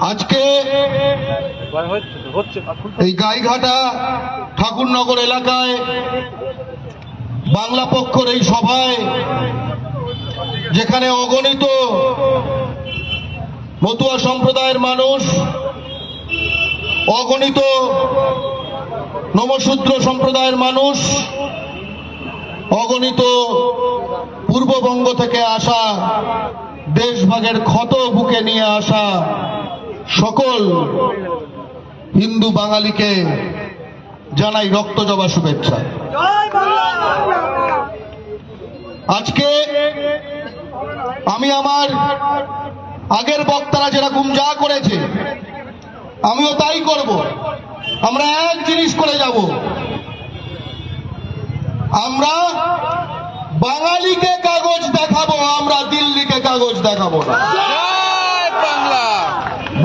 আজকে এই গাইঘাটা ঠাকুরনগর এলাকায় বাংলা পক্ষের এই সভায়, যেখানে অগণিত মতুয়া সম্প্রদায়ের মানুষ, অগণিত নমশূদ্র সম্প্রদায়ের মানুষ, অগণিত পূর্ববঙ্গ থেকে আসা, দেশভাগের ক্ষত বুকে নিয়ে আসা সকল হিন্দু বাঙালিকে জানাই রক্তজবা শুভেচ্ছা। আজকে আমি আমার আগের বক্তারা যেরকম যা করেছে আমিও তাই করব। আমরা এক জিনিস করে যাব, আমরা বাঙালিকে কাগজ দেখাবো, আমরা দিল্লিকে কাগজ দেখাবো না।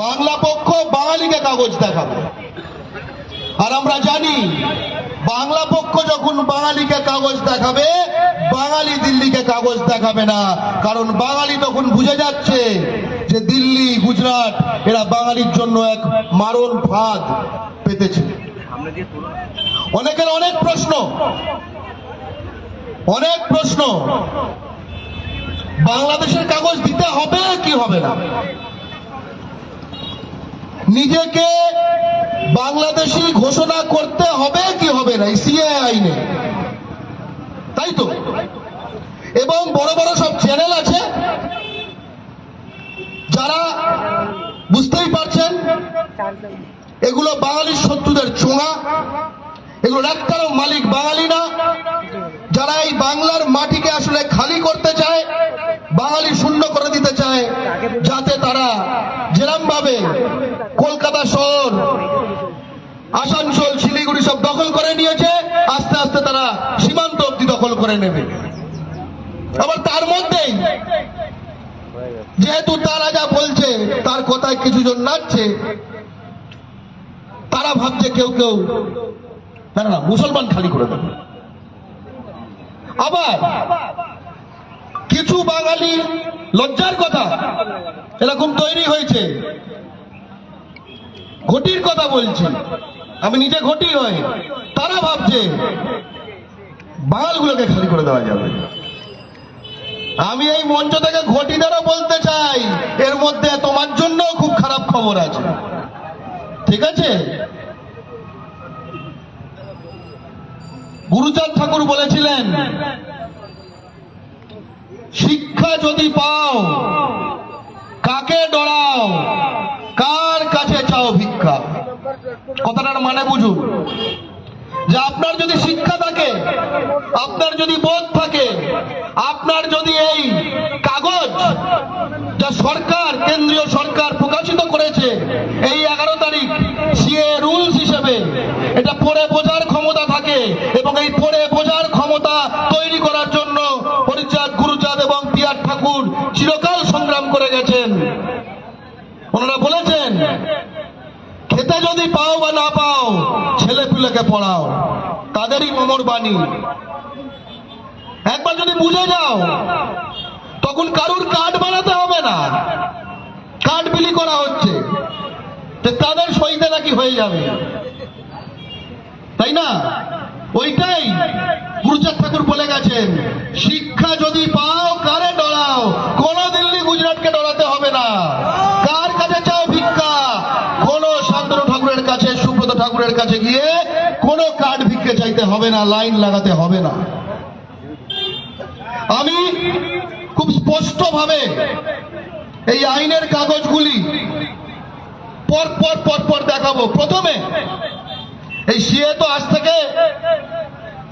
বাংলা পক্ষ বাঙালিকে কাগজ দেখাবে। আর আমরা জানি বাংলা পক্ষ যখন বাঙালিকে কাগজ দেখাবে, বাঙালি দিল্লিকে কাগজ দেখাবে না, কারণ বাঙালি তখন বুঝে যাচ্ছে যে দিল্লি গুজরাট এরা বাঙালির জন্য এক মারণ ফাঁদ পেতেছে। অনেকের অনেক প্রশ্ন, বাংলাদেশের কাগজ দিতে হবে কি হবে না, নিজেকে বাংলাদেশি ঘোষণা করতে হবে কি হবে না এই সিএ আইনে, তাই তো? এবং বড় বড় সব চ্যানেল আছে যারা, বুঝতেই পারছেন, এগুলো বাঙালির শত্রুদের চোঙা, এগুলো একটারও মালিক বাঙালি না। যারা এই বাংলার মাটিকে আসলে খালি করতে চায়, বাঙালি শূন্য করে দিতে চায়, যাতে তারা যেরম ভাবে কলকাতা শহর, আসানসোল, শিলিগুড়ি সব দখল করে নিয়েছে, আস্তে আস্তে তারা সীমান্ত অব্দি দখল করে নেবে। আবার তার মধ্যেই যেহেতু তারা যা বলছে তার কথায় কিছু জন নাচছে, তারা ভাবছে কেউ না মুসলমান খালি করে দেবে। আবার কিছু বাঙালি, লজ্জার কথা, এরকম তৈরি হয়েছে, ঘটির কথা বলছি, আমি নিজে ঘটি হই, তারা ভাবছে বাঙালগুলোকে খালি করে দেওয়া যাবে। আমি এই মঞ্চ থেকে ঘটিদেরও বলতে চাই, এর মধ্যে তোমার জন্য খুব খারাপ খবর আছে, ঠিক আছে? গুরুচাঁদ ঠাকুর বলেছিলেন, শিক্ষা যদি পাও কাকে ডরাও, কার কাছে চাও ভিক্ষা। কথাটার মানে বুঝুন, যে আপনার যদি শিক্ষা থাকে, আপনার যদি বোধ থাকে, আপনার যদি এই কাগজ যা সরকার, কেন্দ্রীয় সরকার প্রকাশিত করেছে এই 11 তারিখ সিএ রুলস হিসেবে, এটা পড়ে বোঝার ক্ষমতা থাকে, এবং এই পড়ে বোঝার ক্ষমতা তৈরি করার জন্য হরিচাঁদ, গুরুচাঁদ এবং পিয়ার ঠাকুর চিরকাল সংগ্রাম করে গেছেন। ওনারা বলেছেন, খেতে যদি পাও বা না পাও, ছেলে পিলেকে পড়াও, তাদেরই অমর বাণী। একবার যদি বুঝে যাও, তখন কারুর কার্ড বানাতে হবে না, কার্ড বিলি করা হচ্ছে, তাদের সইতে নাকি হয়ে যাবে, তাই না? ওইটাই গুরুচাঁদ ঠাকুর বলে গেছেন, শিক্ষা যদি পাও কারে ডরাও, কোন দিল্লি গুজরাটকে ডরাতে হবে না। কার কাছে চাও ভিক্ষা? কোন শান্তনু ঠাকুরের কাছে, সুব্রত ঠাকুরের কাছে গিয়ে কোন কার্ড ভিক্ষে চাইতে হবে না, লাইন লাগাতে হবে না। আমি খুব স্পষ্ট ভাবে এই আইনের কাগজগুলি পর দেখাবো। প্রথমে এই সিএ তো আজ থেকে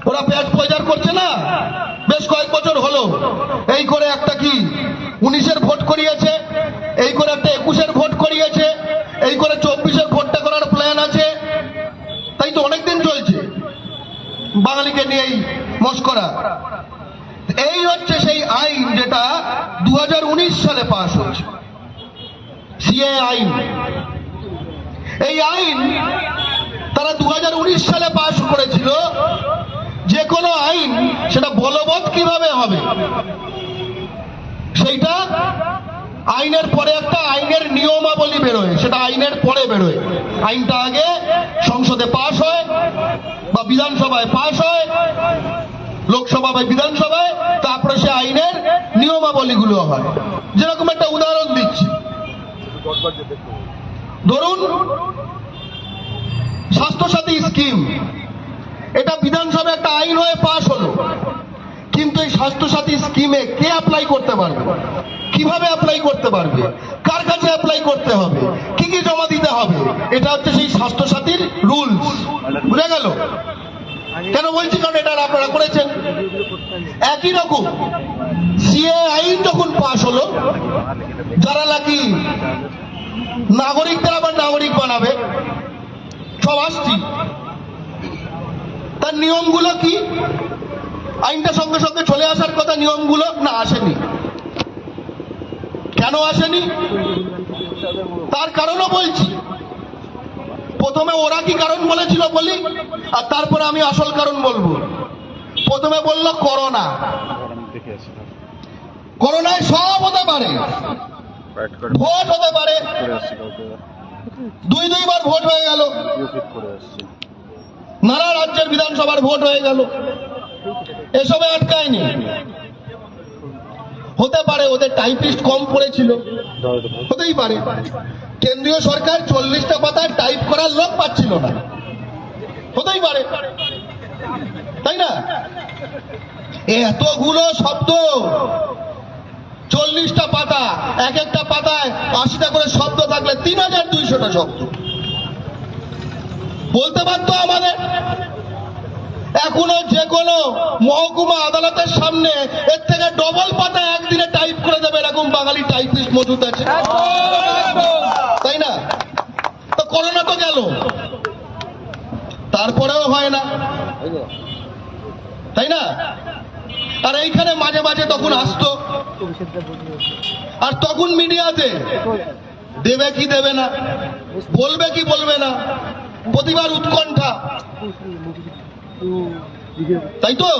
ওরা পেঁয়াজ প্রচার করছে না, বেশ কয়েক বছর হলো। এই করে একটা কি 19-এর ভোট করিয়েছে, এই করে একটা 21-এর ভোট করিয়েছে, এই করে 24-এর ভোটটা করার প্ল্যান আছে, তাই তো অনেকদিন চলছে বাঙালিকে নিয়েই মস্করা। এই হচ্ছে সেই আইন যেটা 2019 সালে পাস হয়েছে, সিএ আইন। এই আইন তারা 2019 সালে পাস করেছিল। যে কোনো আইন সেটা বলবৎ কিভাবে হবে সেইটা আইনের পরে একটা আইনের নিয়মাবলী বেরোয়, সেটা আইনের পরে বেরোয়। আইনটা আগে সংসদে পাশ হয় বা বিধানসভায় পাশ হয়, লোকসভা বা বিধানসভায়, তারপরে সে আইনের নিয়মাবলীগুলো হয়। যেরকম একটা উদাহরণ দিচ্ছি, ধরুন স্বাস্থ্যসাথী স্কিম, এটা বিধানসভায় একটা আইন হয়ে পাশ হলো, কিন্তু এই স্বাস্থ্যসাথী স্কিমে কে অ্যাপ্লাই করতে পারবে, কিভাবে অ্যাপ্লাই করতে পারবে, কার কাছে অ্যাপ্লাই করতে হবে, কি কি জমা দিতে হবে, এটা হচ্ছে সেই স্বাস্থ্যসাথীর রুলস। বুঝা গেল? কেন বলছি? কারণ এটা আপনারা করেছেন। একই রকম সিএ আইন যখন পাশ হলো, যারা নাকি নাগরিকদের আবার নাগরিক বানাবে, সব আসছি, তার নিয়মগুলো কি? আইনটা সঙ্গে সঙ্গে চলে আসার কথা, নিয়মগুলো না আসেনি। কেন আসেনি তার কারণও বলছি। প্রথমে ওরা কি কারণ বলেছিল বলি, আর তারপরে আমি আসল কারণ বলবো। প্রথমে বলল করোনা, করোনায় সব হতে পারে, ভোট হতে পারে, দুইবার ভোট হয়ে গেল, নানা রাজ্যের বিধানসভার ভোট হয়ে গেল, এসবে আটকায়নি। হতে পারে ওদের টাইপিস্ট কম পড়েছিল, হতেই পারে। কেন্দ্রীয় সরকার 40টা পাতায় টাইপ করার লোক পাচ্ছিল না, হতেই পারে, তাই না? এতগুলো শব্দ, 40টা পাতা, এক একটা পাতায় 80টা করে শব্দ থাকলে 3200টা শব্দ বলতে পারতো আমাদের। এখনো যে কোনো মহকুমা আদালতের সামনে এর থেকে ডবল পাতা একদিনে টাইপ করে দেবে, এরকম বাঙালি টাইপিস্ট মজুদ আছে, তাই না? তো করোনা তো গেল, তারপরেও হয় না, তাই না? আর এইখানে মাঝে মাঝে তখন আসতো, আর তখন মিডিয়াতে দেবে কি দেবে না, বলবে কি বলবে না, প্রতিবার উৎকণ্ঠা, তাই তো?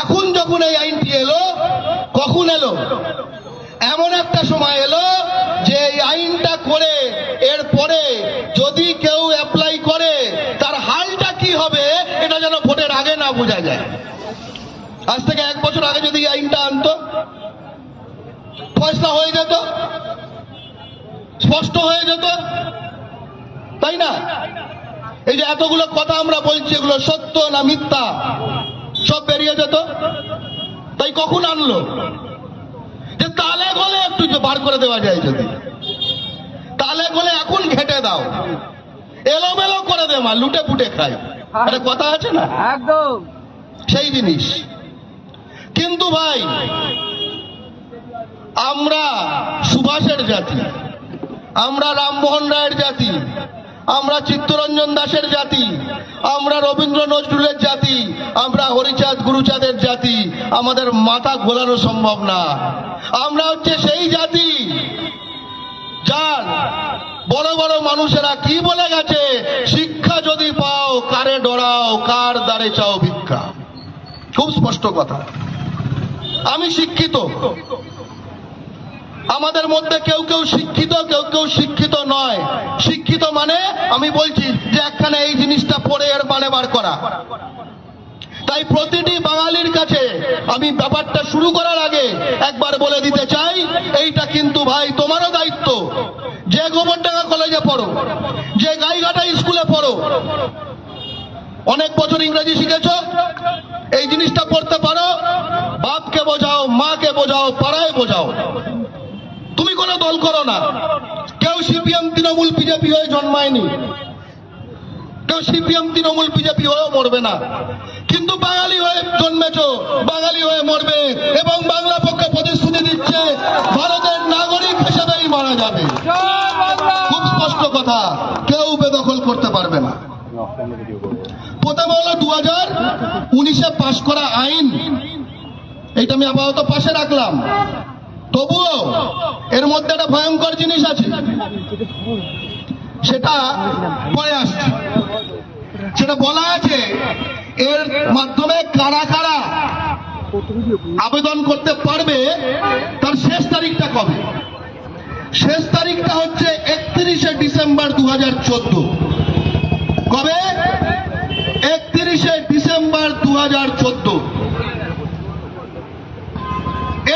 এখন যখন এই আইনটি এলো, কখন এলো? এমন একটা সময় এলো যে এই আইনটা করে এরপরে যদি কেউ অ্যাপ্লাই করে তার হালটা কি হবে এটা যেন ভোটের আগে না বোঝা যায়। আজ থেকে 1 বছর আগে যদি এই আইনটা আনতো, ফয়সলা হয়ে যেত, স্পষ্ট হয়ে যেত, তাই না? এই যে এতগুলো কথা আমরা বলছি, এগুলো সত্য না মিথ্যা সব বেরিয়ে যেত। তাই কখন আনলো? যে তালে গলে একটু বার করে দেওয়া যায়, যদি তালে গলে এখন ঘেটে দাও, এলোমেলো করে দে, মা লুটে পুটে খায়, একটা কথা আছে না, একদম সেই জিনিস। কিন্তু ভাই, আমরা সুভাষের জাতি, আমরা রামমোহন রায়ের জাতি, আমরা চিত্তরঞ্জন দাসের জাতি, আমরা রবীন্দ্র নজরুলের জাতি, আমরা হরিচাঁদ গুরুচাঁদের জাতি। আমাদের মাথা গোলানো সম্ভব না। আমরা হচ্ছে সেই জাতি যার বড় বড় মানুষেরা কি বলে গেছে, শিক্ষা যদি পাও কারে ডরাও, কার দ্বারে চাও ভিক্ষা। খুব স্পষ্ট কথা। আমি শিক্ষিত, আমাদের মধ্যে কেউ কেউ শিক্ষিত, কেউ কেউ শিক্ষিত নয়। শিক্ষিত মানে আমি বলছি যে একখানে এই জিনিসটা পড়ে এর মানে বার করা। তাই প্রতিটি বাঙালির কাছে আমি ব্যাপারটা শুরু করার আগে একবার বলে দিতে চাই, এইটা কিন্তু ভাই তোমারও দায়িত্ব। যে গোবরডাঙ্গা কলেজে পড়ো, যে গাইঘাটা স্কুলে পড়ো, অনেক বছর ইংরেজি শিখেছ, এই জিনিসটা পড়তে পারো, বাপকে বোঝাও, মাকে বোঝাও, পাড়ায় বোঝাও। তুমি কোনো দল করো না, কেউ সিপিএম তৃণমূল বিজেপি হয়ে জন্মায়নি, কেউ সিপিএম তৃণমূল বিজেপি হয়েও মরবে না, কিন্তু বাঙালি হয়ে জন্মেছ, বাঙালি হয়ে মরবে, এবং বাংলা পক্ষে প্রতিশ্রুতি দিচ্ছে ভারতের নাগরিক হিসেবেই মারা যাবে। খুব স্পষ্ট কথা, কেউ বেদখল করতে পারবে না। প্রথমে হলো 2019-এ পাশ করা আইন, এইটা আমি আপাতত পাশে রাখলাম। তবুও এর মধ্যে একটা ভয়ঙ্কর জিনিস আছে, সেটা পরে আসছে। সেটা বলা আছে এর মাধ্যমে কারা কারা আবেদন করতে পারবে, তার শেষ তারিখটা কবে? শেষ তারিখটা হচ্ছে 31শে ডিসেম্বর 2014। কবে? 31শে ডিসেম্বর 2014।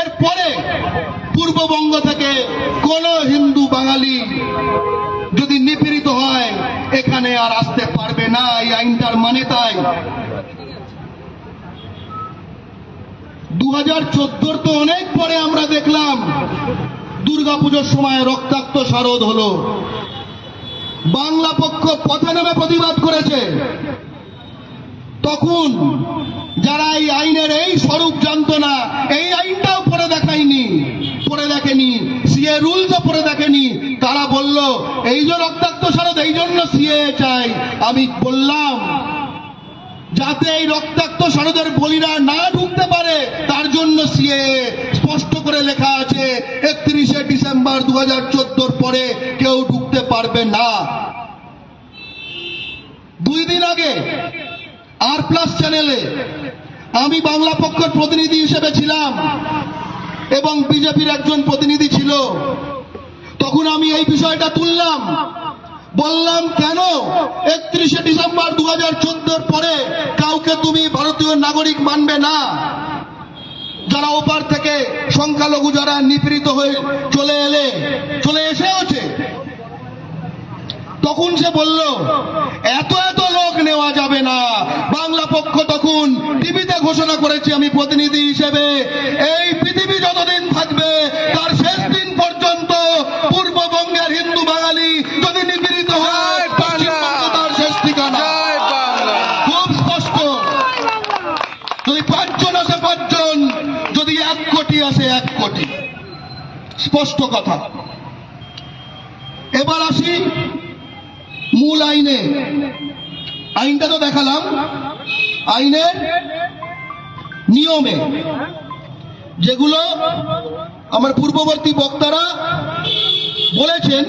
এরপরে পূর্ববঙ্গ থেকে কোন হিন্দু বাঙালি যদি নিপীড়িত হয় এখানে আর আসতে পারবে না। এই আইনটার মানে তাই। 2014 তো অনেক পরে আমরা দেখলাম দুর্গাপুজোর সময় রক্তাক্ত শারদ হলো, বাংলা পক্ষ পথে নেমে প্রতিবাদ করেছে। তখন যারা এই আইনের এই স্বরূপ জানতো না, এই আইনটাও পড়ে দেখেনি, সিএ রুলসও পড়ে দেখেনি, তারা বলল এই যে রক্তাক্ত শারদ, এই জন্য সিএ চাই। আমি বললাম যাতে এই রক্তাক্ত শারদের বলিরা না ঢুকতে পারে তার জন্য সিএ স্পষ্ট করে লেখা আছে 31শে ডিসেম্বর 2014 পরে কেউ ঢুকতে পারবে না। 2 দিন আগে আর প্লাস চ্যানেলে আমি বাংলা পক্ষের প্রতিনিধি হিসেবে ছিলাম এবং বিজেপির একজন প্রতিনিধি ছিল। তখন আমি এই বিষয়টা তুললাম, বললাম কেন 31শে ডিসেম্বর 2014 পরে কাউকে তুমি ভারতীয় নাগরিক মানবে না? যারা ওপার থেকে সংখ্যালঘু যারা নিপীড়িত হয়ে চলে এসেছে। তখন সে বলল এত লোক নেওয়া যাবে না। বাংলা পক্ষ তখন টিভিতে ঘোষণা করেছে, আমি প্রতিনিধি হিসেবে, এই পৃথিবী যতদিন থাকবে তার শেষ দিন পর্যন্ত পূর্ববঙ্গের হিন্দু বাঙালি যদি নিপীড়িত হয় পশ্চিমবঙ্গ তার শেষ ঠিকানা। খুব স্পষ্ট। যদি 5 জন আসে 5 জন, যদি 1 কোটি আসে 1 কোটি। স্পষ্ট কথা। এবার আসি মূল আইনে। আইনটা তো দেখালাম, আইনের নিয়মে যেগুলো আমার পূর্ববর্তী বক্তারা বলেছেন,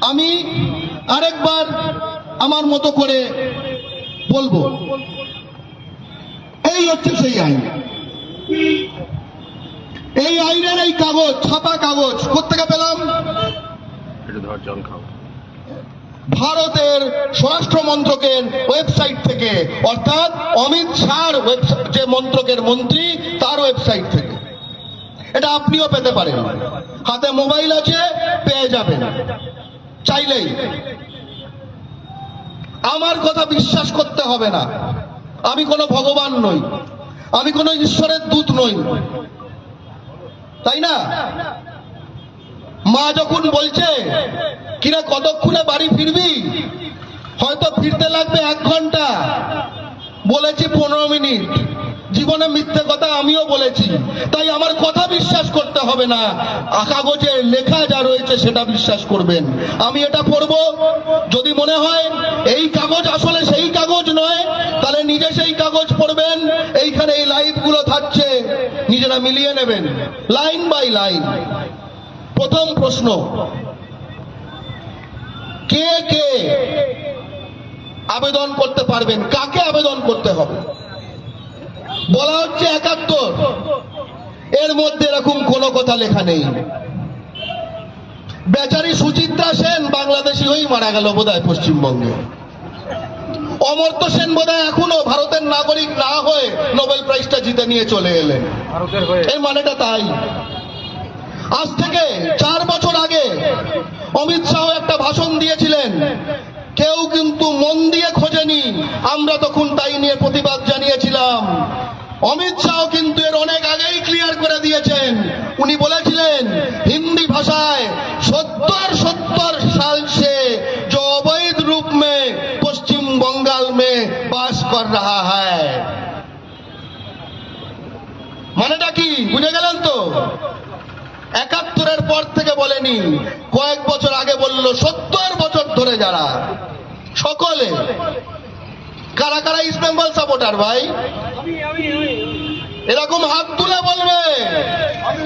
আমি আরেকবার আমার মতো করে বলবো। এই হচ্ছে সেই আইন। এই আইনের এই কাগজ, ছাপা কাগজ কোত্থেকে পেলাম? ভারতের স্বরাষ্ট্র মন্ত্রকের ওয়েবসাইট থেকে, অর্থাৎ অমিত শাহর যে মন্ত্রকের মন্ত্রী তার ওয়েবসাইট থেকে। এটা আপনিও পেতে পারেন, হাতে মোবাইল আছে, পেয়ে যাবেন চাইলেই। আমার কথা বিশ্বাস করতে হবে না, আমি কোনো ভগবান নই, আমি কোনো ঈশ্বরের দূত নই, তাই না? মা যখন বলছে কিনা কতক্ষণে বাড়ি ফিরবি, হয়তো ফিরতে লাগবে 1 ঘন্টা, বলেছি 15 মিনিট। জীবনে মিথ্যে কথা আমিও বলেছি, তাই আমার কথা বিশ্বাস করতে হবে না, কাগজে লেখা যা রয়েছে সেটা বিশ্বাস করবেন। আমি এটা পড়ব, যদি মনে হয় এই কাগজ আসলে সেই কাগজ নয়, তাহলে নিজে সেই কাগজ পড়বেন। এইখানে এই লাইনগুলো থাকছে, নিজেরা মিলিয়ে নেবেন লাইন বাই লাইন। প্রথম প্রশ্ন, কে কে আবেদন করতে পারবেন? কাকে আবেদন করতে হবে? বলা হচ্ছে 71, এর মধ্যে এরকম কোনো কথা লেখা নেই। বেচারি সুচিত্রা সেন বাংলাদেশি হয়েই মারা গেল বোধহয় পশ্চিমবঙ্গে। অমর্ত্য সেন বোধহয় এখনো ভারতের নাগরিক না হয়ে নোবেল প্রাইজটা জিতে নিয়ে চলে এলেন। এর মানেটা তাই। আজ থেকে 4 বছর আগে অমিত শাহ একটা ভাষণ দিয়েছিলেন, কেউ কিন্তু মন দিয়ে খোঁজেনি, আমরা তখন তাই নিয়ে প্রতিবাদ জানিয়েছিলাম। অমিত শাহ কিন্তু এর অনেক আগেই ক্লিয়ার করে দিয়েছেন। উনি বলেছিলেন হিন্দি ভাষায় 70 साल से जो अवैध रूप में पश्चिम बंगाल में बास कर रहा है। মানেটা কি বুঝে গেলেন তো? 71-এর পর থেকে বলেনি, কয়েক বছর আগে বলল। 70 বছর ধরে যারা, সকলে কারা কারা ইস্ট বেঙ্গল সাপোর্টার ভাই? এরকম হাত তুলে বলবে,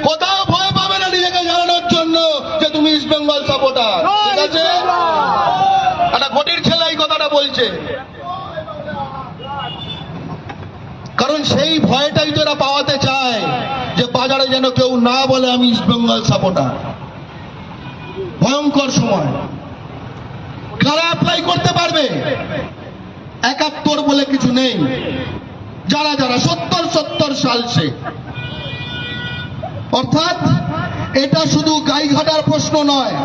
কোথাও ভয় পাবে না নিজেকে জানানোর জন্য যে তুমি ইস্ট বেঙ্গল সাপোর্টার। ঠিক আছে? একটা ঘটির ছেলে এই কথাটা বলছে, কারণ সেই ভয়টাই তো এরা পাওয়াতে চায় যে বাজারে যেন কেউ না বলে আমি ইস্ট বেঙ্গল সাপোর্টার। ভয়ঙ্কর সময়। কারা অ্যাপ্লাই করতে পারবে? 71 বলে কিছু নেই। যারা যারা 70 সাল সে, অর্থাৎ এটা শুধু গাইঘাটার প্রশ্ন নয়,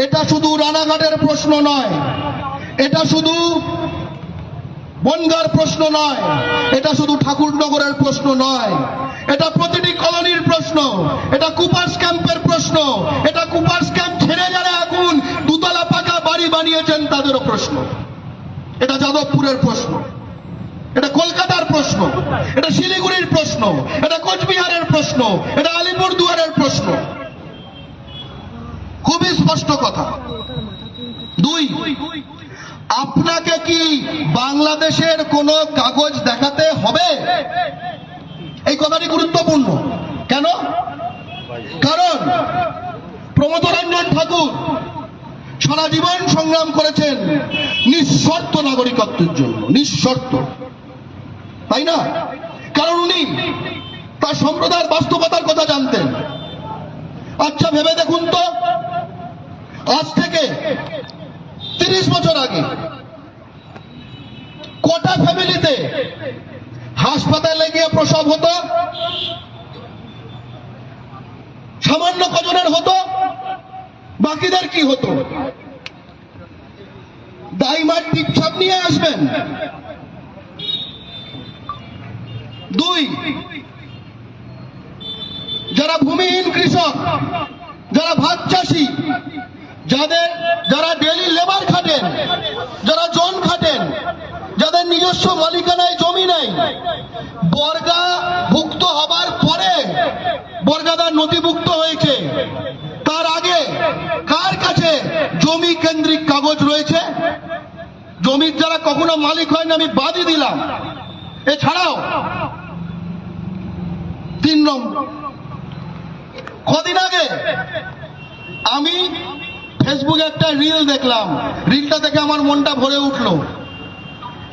এটা শুধু রানাঘাটের প্রশ্ন নয়, এটা শুধু বনগাঁর প্রশ্ন নয়, এটা শুধু ঠাকুরনগরের প্রশ্ন নয়, এটা প্রতিটি কলোনির প্রশ্ন, এটা কুপার্স ক্যাম্পের প্রশ্ন, এটা কুপার্স ক্যাম্প ছেড়ে যারা এখন দুতলা পাকা বাড়ি বানিয়েছেন তাদেরও প্রশ্ন, এটা যাদবপুরের প্রশ্ন, এটা কলকাতার প্রশ্ন, এটা শিলিগুড়ির প্রশ্ন, এটা কোচবিহারের প্রশ্ন, এটা আলিপুরদুয়ারের প্রশ্ন। খুবই স্পষ্ট কথা। 2, আপনাকে কি বাংলাদেশের কোন কাগজ দেখাতে হবে? এই কথাটি গুরুত্বপূর্ণ। কেন? কারণ প্রমথ রঞ্জন ঠাকুর সারা জীবন সংগ্রাম করেছেন নিঃশর্ত নাগরিকত্বের জন্য, নিঃশর্ত, তাই না? কারণ উনি তার সম্প্রদায়ের বাস্তবতার কথা জানতেন। আচ্ছা ভেবে দেখুন তো, আজ থেকে 30 বছর আগে কটা ফ্যামিলিতে হাসপাতালে গিয়ে প্রসব হতো? সামান্য কজনের হতো? বাকিদের কি হতো? দাইমার টিপছাপ নিয়ে আসবেন। 2, যারা ভূমিহীন কৃষক, যারা ভাত চাষি, যারা ডেলি লেবার খাটেন, যারা জন খাটেন, যাদের নিজস্ব মালিকানায় জমি নেই, বর্গা ভুক্ত হবার পরে বর্গাদার নথিভুক্ত হয়েছে, তার আগে কার কাছে জমি কেন্দ্রিক কাগজ রয়েছে? জমির যারা কখনো মালিক হয়নি আমি বাদই দিলাম। এছাড়াও 3 নম্বর, কদিন আগে আমি ফেসবুকে একটা রিল দেখলাম। রিলটা দেখে আমার মনটা ভরে উঠলো।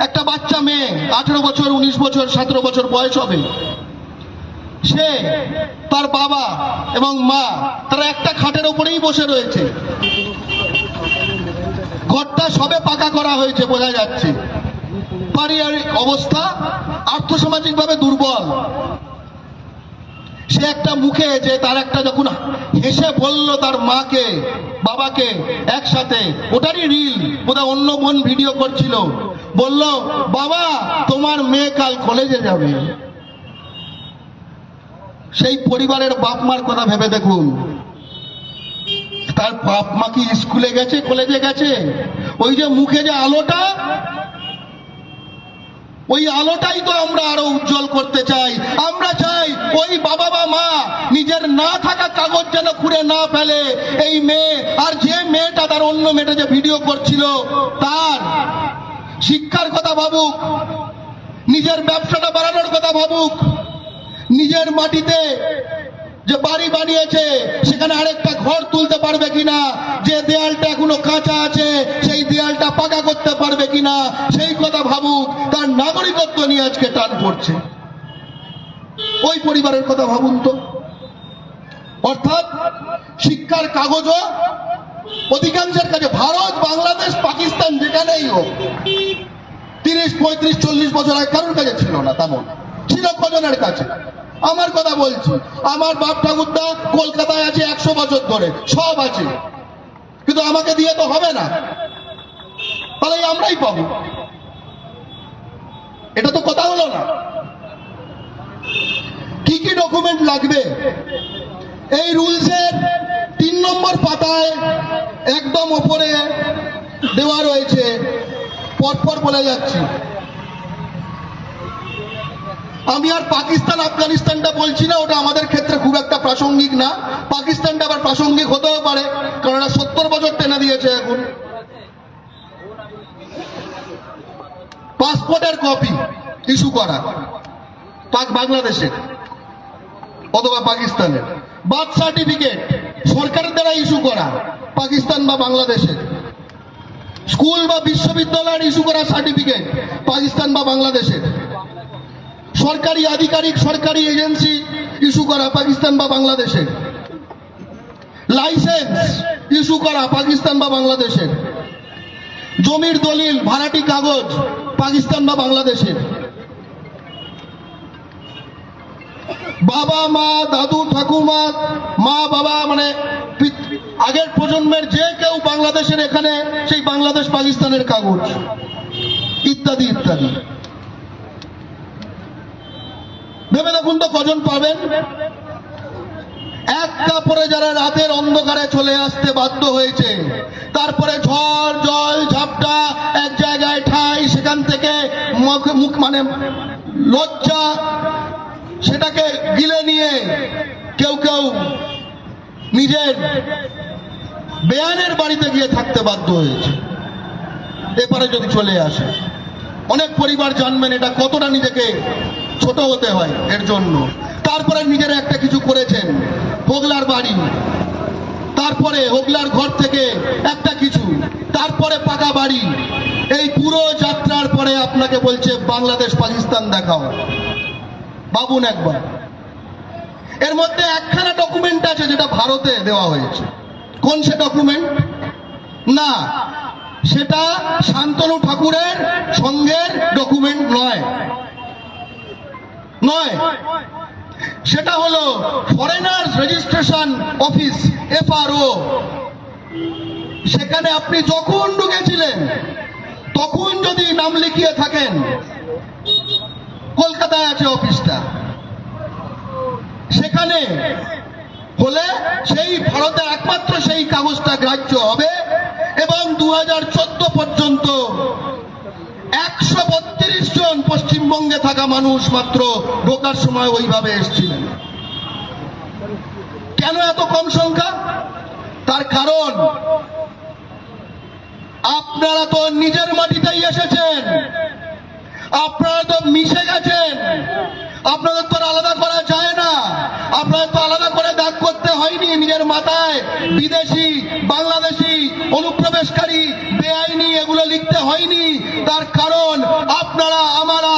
একটা বাচ্চা মেয়ে, 18 বছর, 19 বছর, 17 বছর বয়স হবে, সে, তার বাবা এবং মা, তারা একটা খাটের উপরেই বসে রয়েছে। ঘরটা সবে পাকা করা হয়েছে, বোঝা যাচ্ছে। পারিবারিক অবস্থা আর্থসামাজিক ভাবে দুর্বল। সে একটা মুখে যে তার একটা যখন হেসে বলল তার মাকে বাবাকে একসাথে, ওটারই রিল, বোধহয় অন্য বোন ভিডিও করছিল, বলল বাবা তোমার মেয়ে কাল কলেজে যাবে। সেই পরিবারের বাপ মার কথা ভেবে দেখুন। তার বাপ মা কি স্কুলে গেছে, কলেজে গেছে? ওই যে মুখে যে আলোটা, ওই আলোটাই তো আমরা আরো উজ্জ্বল করতে চাই। আমরা চাই ওই বাবা বা মা নিজের না থাকা কাগজ যেন খুঁড়ে না ফেলে এই মেয়ে। আর যে মেয়েটা, তার অন্য মেয়েটা যে ভিডিও করছিল, তার শিক্ষার কথা ভাবুক, নিজের ব্যবসাটা বাড়ানোর কথা ভাবুক, নিজের মাটিতে যে বাড়ি বানিয়েছে সেখানে আরেকটা ঘর তুলতে পারবে কিনা, যে দেয়ালটা এখনো কাঁচা আছে সেই দেয়ালটা পাকা করতে পারবে কিনা, সেই কথা ভাবুক। তার নাগরিকত্ব নিয়ে আজকে টান পড়ছে। ওই পরিবারের কথা ভাবুন তো। অর্থাৎ শিক্ষার কাগজও অধিকাংশের কাছে, ভারত, বাংলাদেশ, পাকিস্তান যেখানেই হোক, 30, 35, 40 বছর আগে কারোর কাছে ছিল না। তেমন ছিল কজনের কাছে? আমার কথা বলছি, আমার বাপ ঠাকুরদা কলকাতায় আছে 100 বছর ধরে, সব আছে, কিন্তু আমাকে দিয়ে তো হবে না, তাহলে আমরাই পাবো। এটা তো কথা হলো না। কি কি ডকুমেন্ট লাগবে? এই রুলসের 3 নম্বর পাতায় একদম ওপরে দেওয়া রয়েছে, পরপর বলে যাচ্ছি। আমি আর পাকিস্তান আফগানিস্তানটা বলছি না, ওটা আমাদের ক্ষেত্রে খুব একটা প্রাসঙ্গিক না। পাকিস্তানটা আবার প্রাসঙ্গিক হতেও পারে, কারণ 70 বছর টেনে দিয়েছে এখন। পাসপোর্টের কপি ইস্যু করা বাংলাদেশের অথবা পাকিস্তানের, বার্থ সার্টিফিকেট সরকারের দ্বারা ইস্যু করা পাকিস্তান বা বাংলাদেশের, স্কুল বা বিশ্ববিদ্যালয়ের ইস্যু করা সার্টিফিকেট পাকিস্তান বা বাংলাদেশের, সরকারি আধিকারিক, সরকারি এজেন্সি ইস্যু করা পাকিস্তান বা বাংলাদেশের, লাইসেন্স ইস্যু করা পাকিস্তান বা বাংলাদেশের, জমির দলিল ভাড়াটি কাগজ পাকিস্তান বা বাংলাদেশের, বাবা মা দাদু ঠাকুমা মা বাবা মানে আগের প্রজন্মের যে কেউ বাংলাদেশের এখানে সেই বাংলাদেশ পাকিস্তানের কাগজ ইত্যাদি ইত্যাদি। ভেবে দেখুন তো কজন পাবেন? এক কাপড়ে যারা রাতের অন্ধকারে চলে আসতে বাধ্য হয়েছে, তারপরে ঝড় জল ঝাপটা এক জায়গায় ঠাই, সেখান থেকে মুখ মানে লজ্জা সেটাকে গিলে নিয়ে কেউ কেউ নিজের বেয়ানের বাড়িতে গিয়ে থাকতে বাধ্য হয়েছে। এপারে যদি চলে আসে, অনেক পরিবার জানবেন এটা কতটা নিজেকে ছোট হতে হয় এর জন্য। তারপরে নিজেরা একটা কিছু করেছেন, হোগলার বাড়ি, তারপরে হোগলার ঘর থেকে একটা কিছু, তারপরে পাকা বাড়ি। এই পুরো যাত্রার পরে আপনাকে বলছে বাংলাদেশ পাকিস্তান দেখাও। ভাবুন একবার, এর মধ্যে একখানা ডকুমেন্ট আছে যেটা ভারতে দেওয়া হয়েছে। কোন সে ডকুমেন্ট? না, সেটা শান্তনু ঠাকুরের সঙ্গের ডকুমেন্ট নয়, নয়, সেটা হলো ফরেনার্স রেজিস্ট্রেশন অফিস, FRO। সেখানে আপনি যখন ঢুকেছিলেন তখন যদি নাম লিখিয়ে থাকেন, কলকাতায় আছে অফিসটা, সেখানে হলে সেই ভারতের একমাত্র সেই কাগজটা গ্রাহ্য হবে। এবং 2014 পর্যন্ত 132 জন পশ্চিমবঙ্গে থাকা মানুষ মাত্র ঢোকার সময় ওইভাবে এসেছিলেন। কেন এত কম সংখ্যা? তার কারণ আপনারা তো নিজের মাটিতেই এসেছেন, আপনারা তো মিশে গেছেন, আপনাদের তো আলাদা করা যায় না, আপনাদের তো আলাদা করে দাগ করতে হয়নি নিজের মাথায়। বিদেশি, বাংলাদেশি, অনুপ্রবেশকারী, বেআইনি এগুলো লিখতে হয়নি। তার কারণ আপনারা আমরা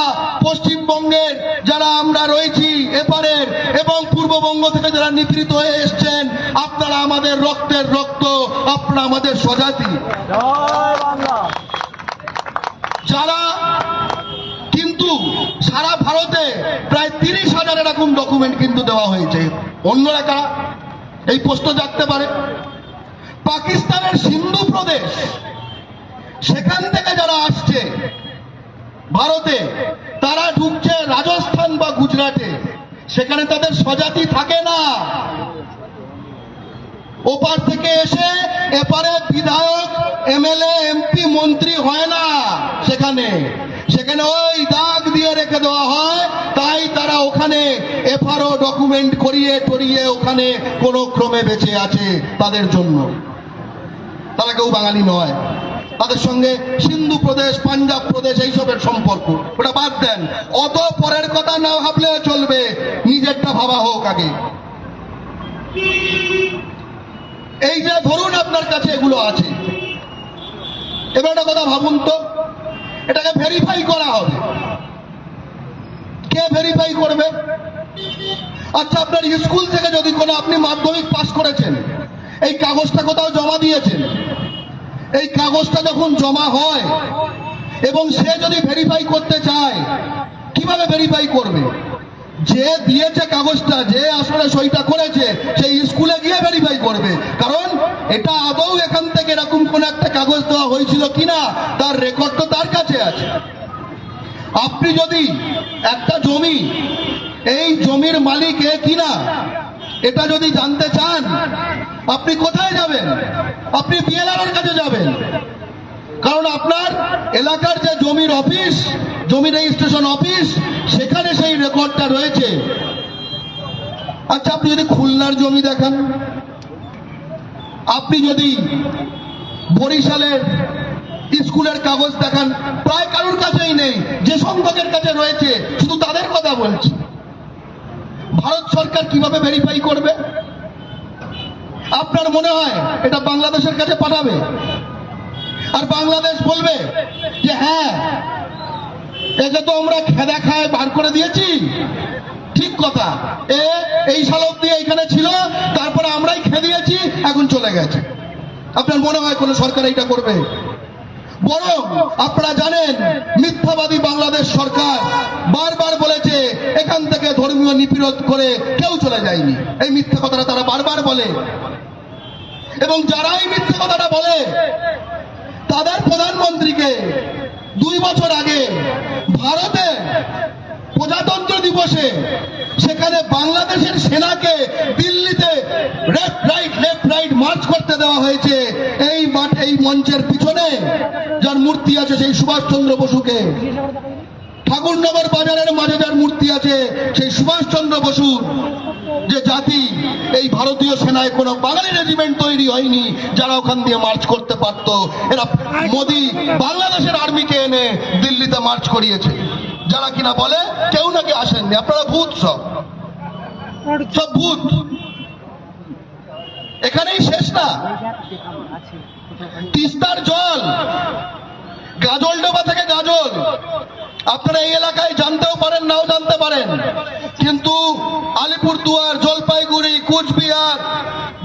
পশ্চিমবঙ্গের যারা আমরা রয়েছি এপারের এবং পূর্ববঙ্গ থেকে যারা নিপীড়িত হয়ে এসছেন, আপনারা আমাদের রক্তের রক্ত, আপনারা আমাদের স্বজাতি। যারা কিন্তু সারা ভারতে প্রায় 30,000 এরকম ডকুমেন্ট কিন্তু দেওয়া হয়েছে। অন্যরা কারা এই প্রশ্ন জাগতে পারে। পাকিস্তানের সিন্ধু প্রদেশ, সেখান থেকে যারা আসছে ভারতে, তারা ঢুকছে রাজস্থান বা গুজরাটে, সেখানে তাদের স্বজাতি থাকে না। ওপার থেকে এসে এপারে বিধায়ক, MLA, MP, মন্ত্রী হয় না সেখানে, সেখানে ওই দাগ দিয়ে রেখে দেওয়া হয়। তাই তারা ওখানে FRO ডকুমেন্ট করিয়ে টরিয়ে ওখানে কোন ক্রমে বেঁচে আছে তাদের জন্য। তারা কেউ বাঙালি নয়, তাদের সঙ্গে সিন্ধু প্রদেশ, পাঞ্জাব প্রদেশ এইসবের সম্পর্ক। ওটা বাদ দেন, অত পরের কথা না ভাবলে চলবে, নিজেরটা ভাবা হোক আগে। এই যে ধরুন আপনার কাছে এগুলো আছে, এবার একটা কথা ভাবুন তো, এটাকে ভেরিফাই করা হবে, কে ভেরিফাই করবে? আচ্ছা, আপনার স্কুল থেকে যদি কোনো আপনি মাধ্যমিক পাস করেছেন, এই কাগজটা কোথাও জমা দিয়েছেন, এই কাগজটা যখন জমা হয় এবং সে যদি ভেরিফাই করতে চায়, কিভাবে ভেরিফাই করবে? যে দিয়েছে কাগজটা, যে আসলে সইটা করেছে, সেই স্কুলে গিয়ে ভেরিফাই করবে। কারণ এটা আদৌ এখান থেকে এরকম কোন একটা কাগজ দেওয়া হয়েছিল কিনা তার রেকর্ড তো তার কাছে আছে। আপনি যদি একটা জমি, এই জমির মালিক এ কিনা এটা যদি জানতে চান, আপনি কোথায় যাবেন? আপনি BLR-এর কাছে যাবেন। কারণ আপনার এলাকার যে জমির অফিস, জমি রেজিস্ট্রেশন অফিস, সেখানে সেই রেকর্ডটা রয়েছে। আচ্ছা, আপনি যদি খুলনার জমি দেখান, আপনি যদি বরিশালের স্কুলের কাগজ দেখান, প্রায় কারোর কাছেই নেই। যে সংখ্যকের কাছে রয়েছে শুধু তাদের কথা বলছি। ভারত সরকার কিভাবে ভেরিফাই করবে? আপনার মনে হয় এটা বাংলাদেশের কাছে পাঠাবে? আর বাংলাদেশ বলবে যে হ্যাঁ একে তো আমরা খেদা খায় বার করে দিয়েছি, ঠিক কথা। এই সাল অব্দি এইখানে ছিল, তারপরে আমরাই খেদিয়েছি, এখন চলে গেছে। আপনার মনে হয় কোন সরকার এইটা করবে? বরং আপনারা জানেন, মিথ্যাবাদী বাংলাদেশ সরকার বারবার বলেছে এখান থেকে ধর্মীয় নিপীড়ন করে কেউ চলে যায়নি। এই মিথ্যা কথাটা তারা বারবার বলে, এবং যারা এই মিথ্যা কথাটা বলে তাদের প্রধানমন্ত্রীকে 2 বছর আগে ভারতে প্রজাতন্ত্র দিবসে সেখানে বাংলাদেশের সেনাকে দিল্লিতে লেফট রাইট মার্চ করতে দেওয়া হয়েছে। এই মঞ্চের পিছনে যার মূর্তি আছে সেই সুভাষচন্দ্র বসুকে, ঠাকুরনগর বাজারের মাঝে যার মূর্তি আছে সেই সুভাষচন্দ্র বসুর যে জাতি, এই ভারতীয় সেনায় কোনো বাঙালি রেজিমেন্ট তৈরি হয়নি যারা ওখান দিয়ে মার্চ করতে পারত। এরা মোদি বাংলাদেশের আর্মিকে এনে দিল্লিতে মার্চ করিয়েছে। যারা কিনা বলে কেউ নাকি আসেননি, আপনারা ভূত, সব ভূত। এখানেই শেষ না, তিস্তার জল গাজলডোবা থেকে গাজল, আপনারা এই এলাকায় জানতেও পারেন নাও জানতে পারেন, কিন্তু আলিপুরদুয়ার, জলপাইগুড়ি, কুচবিহার,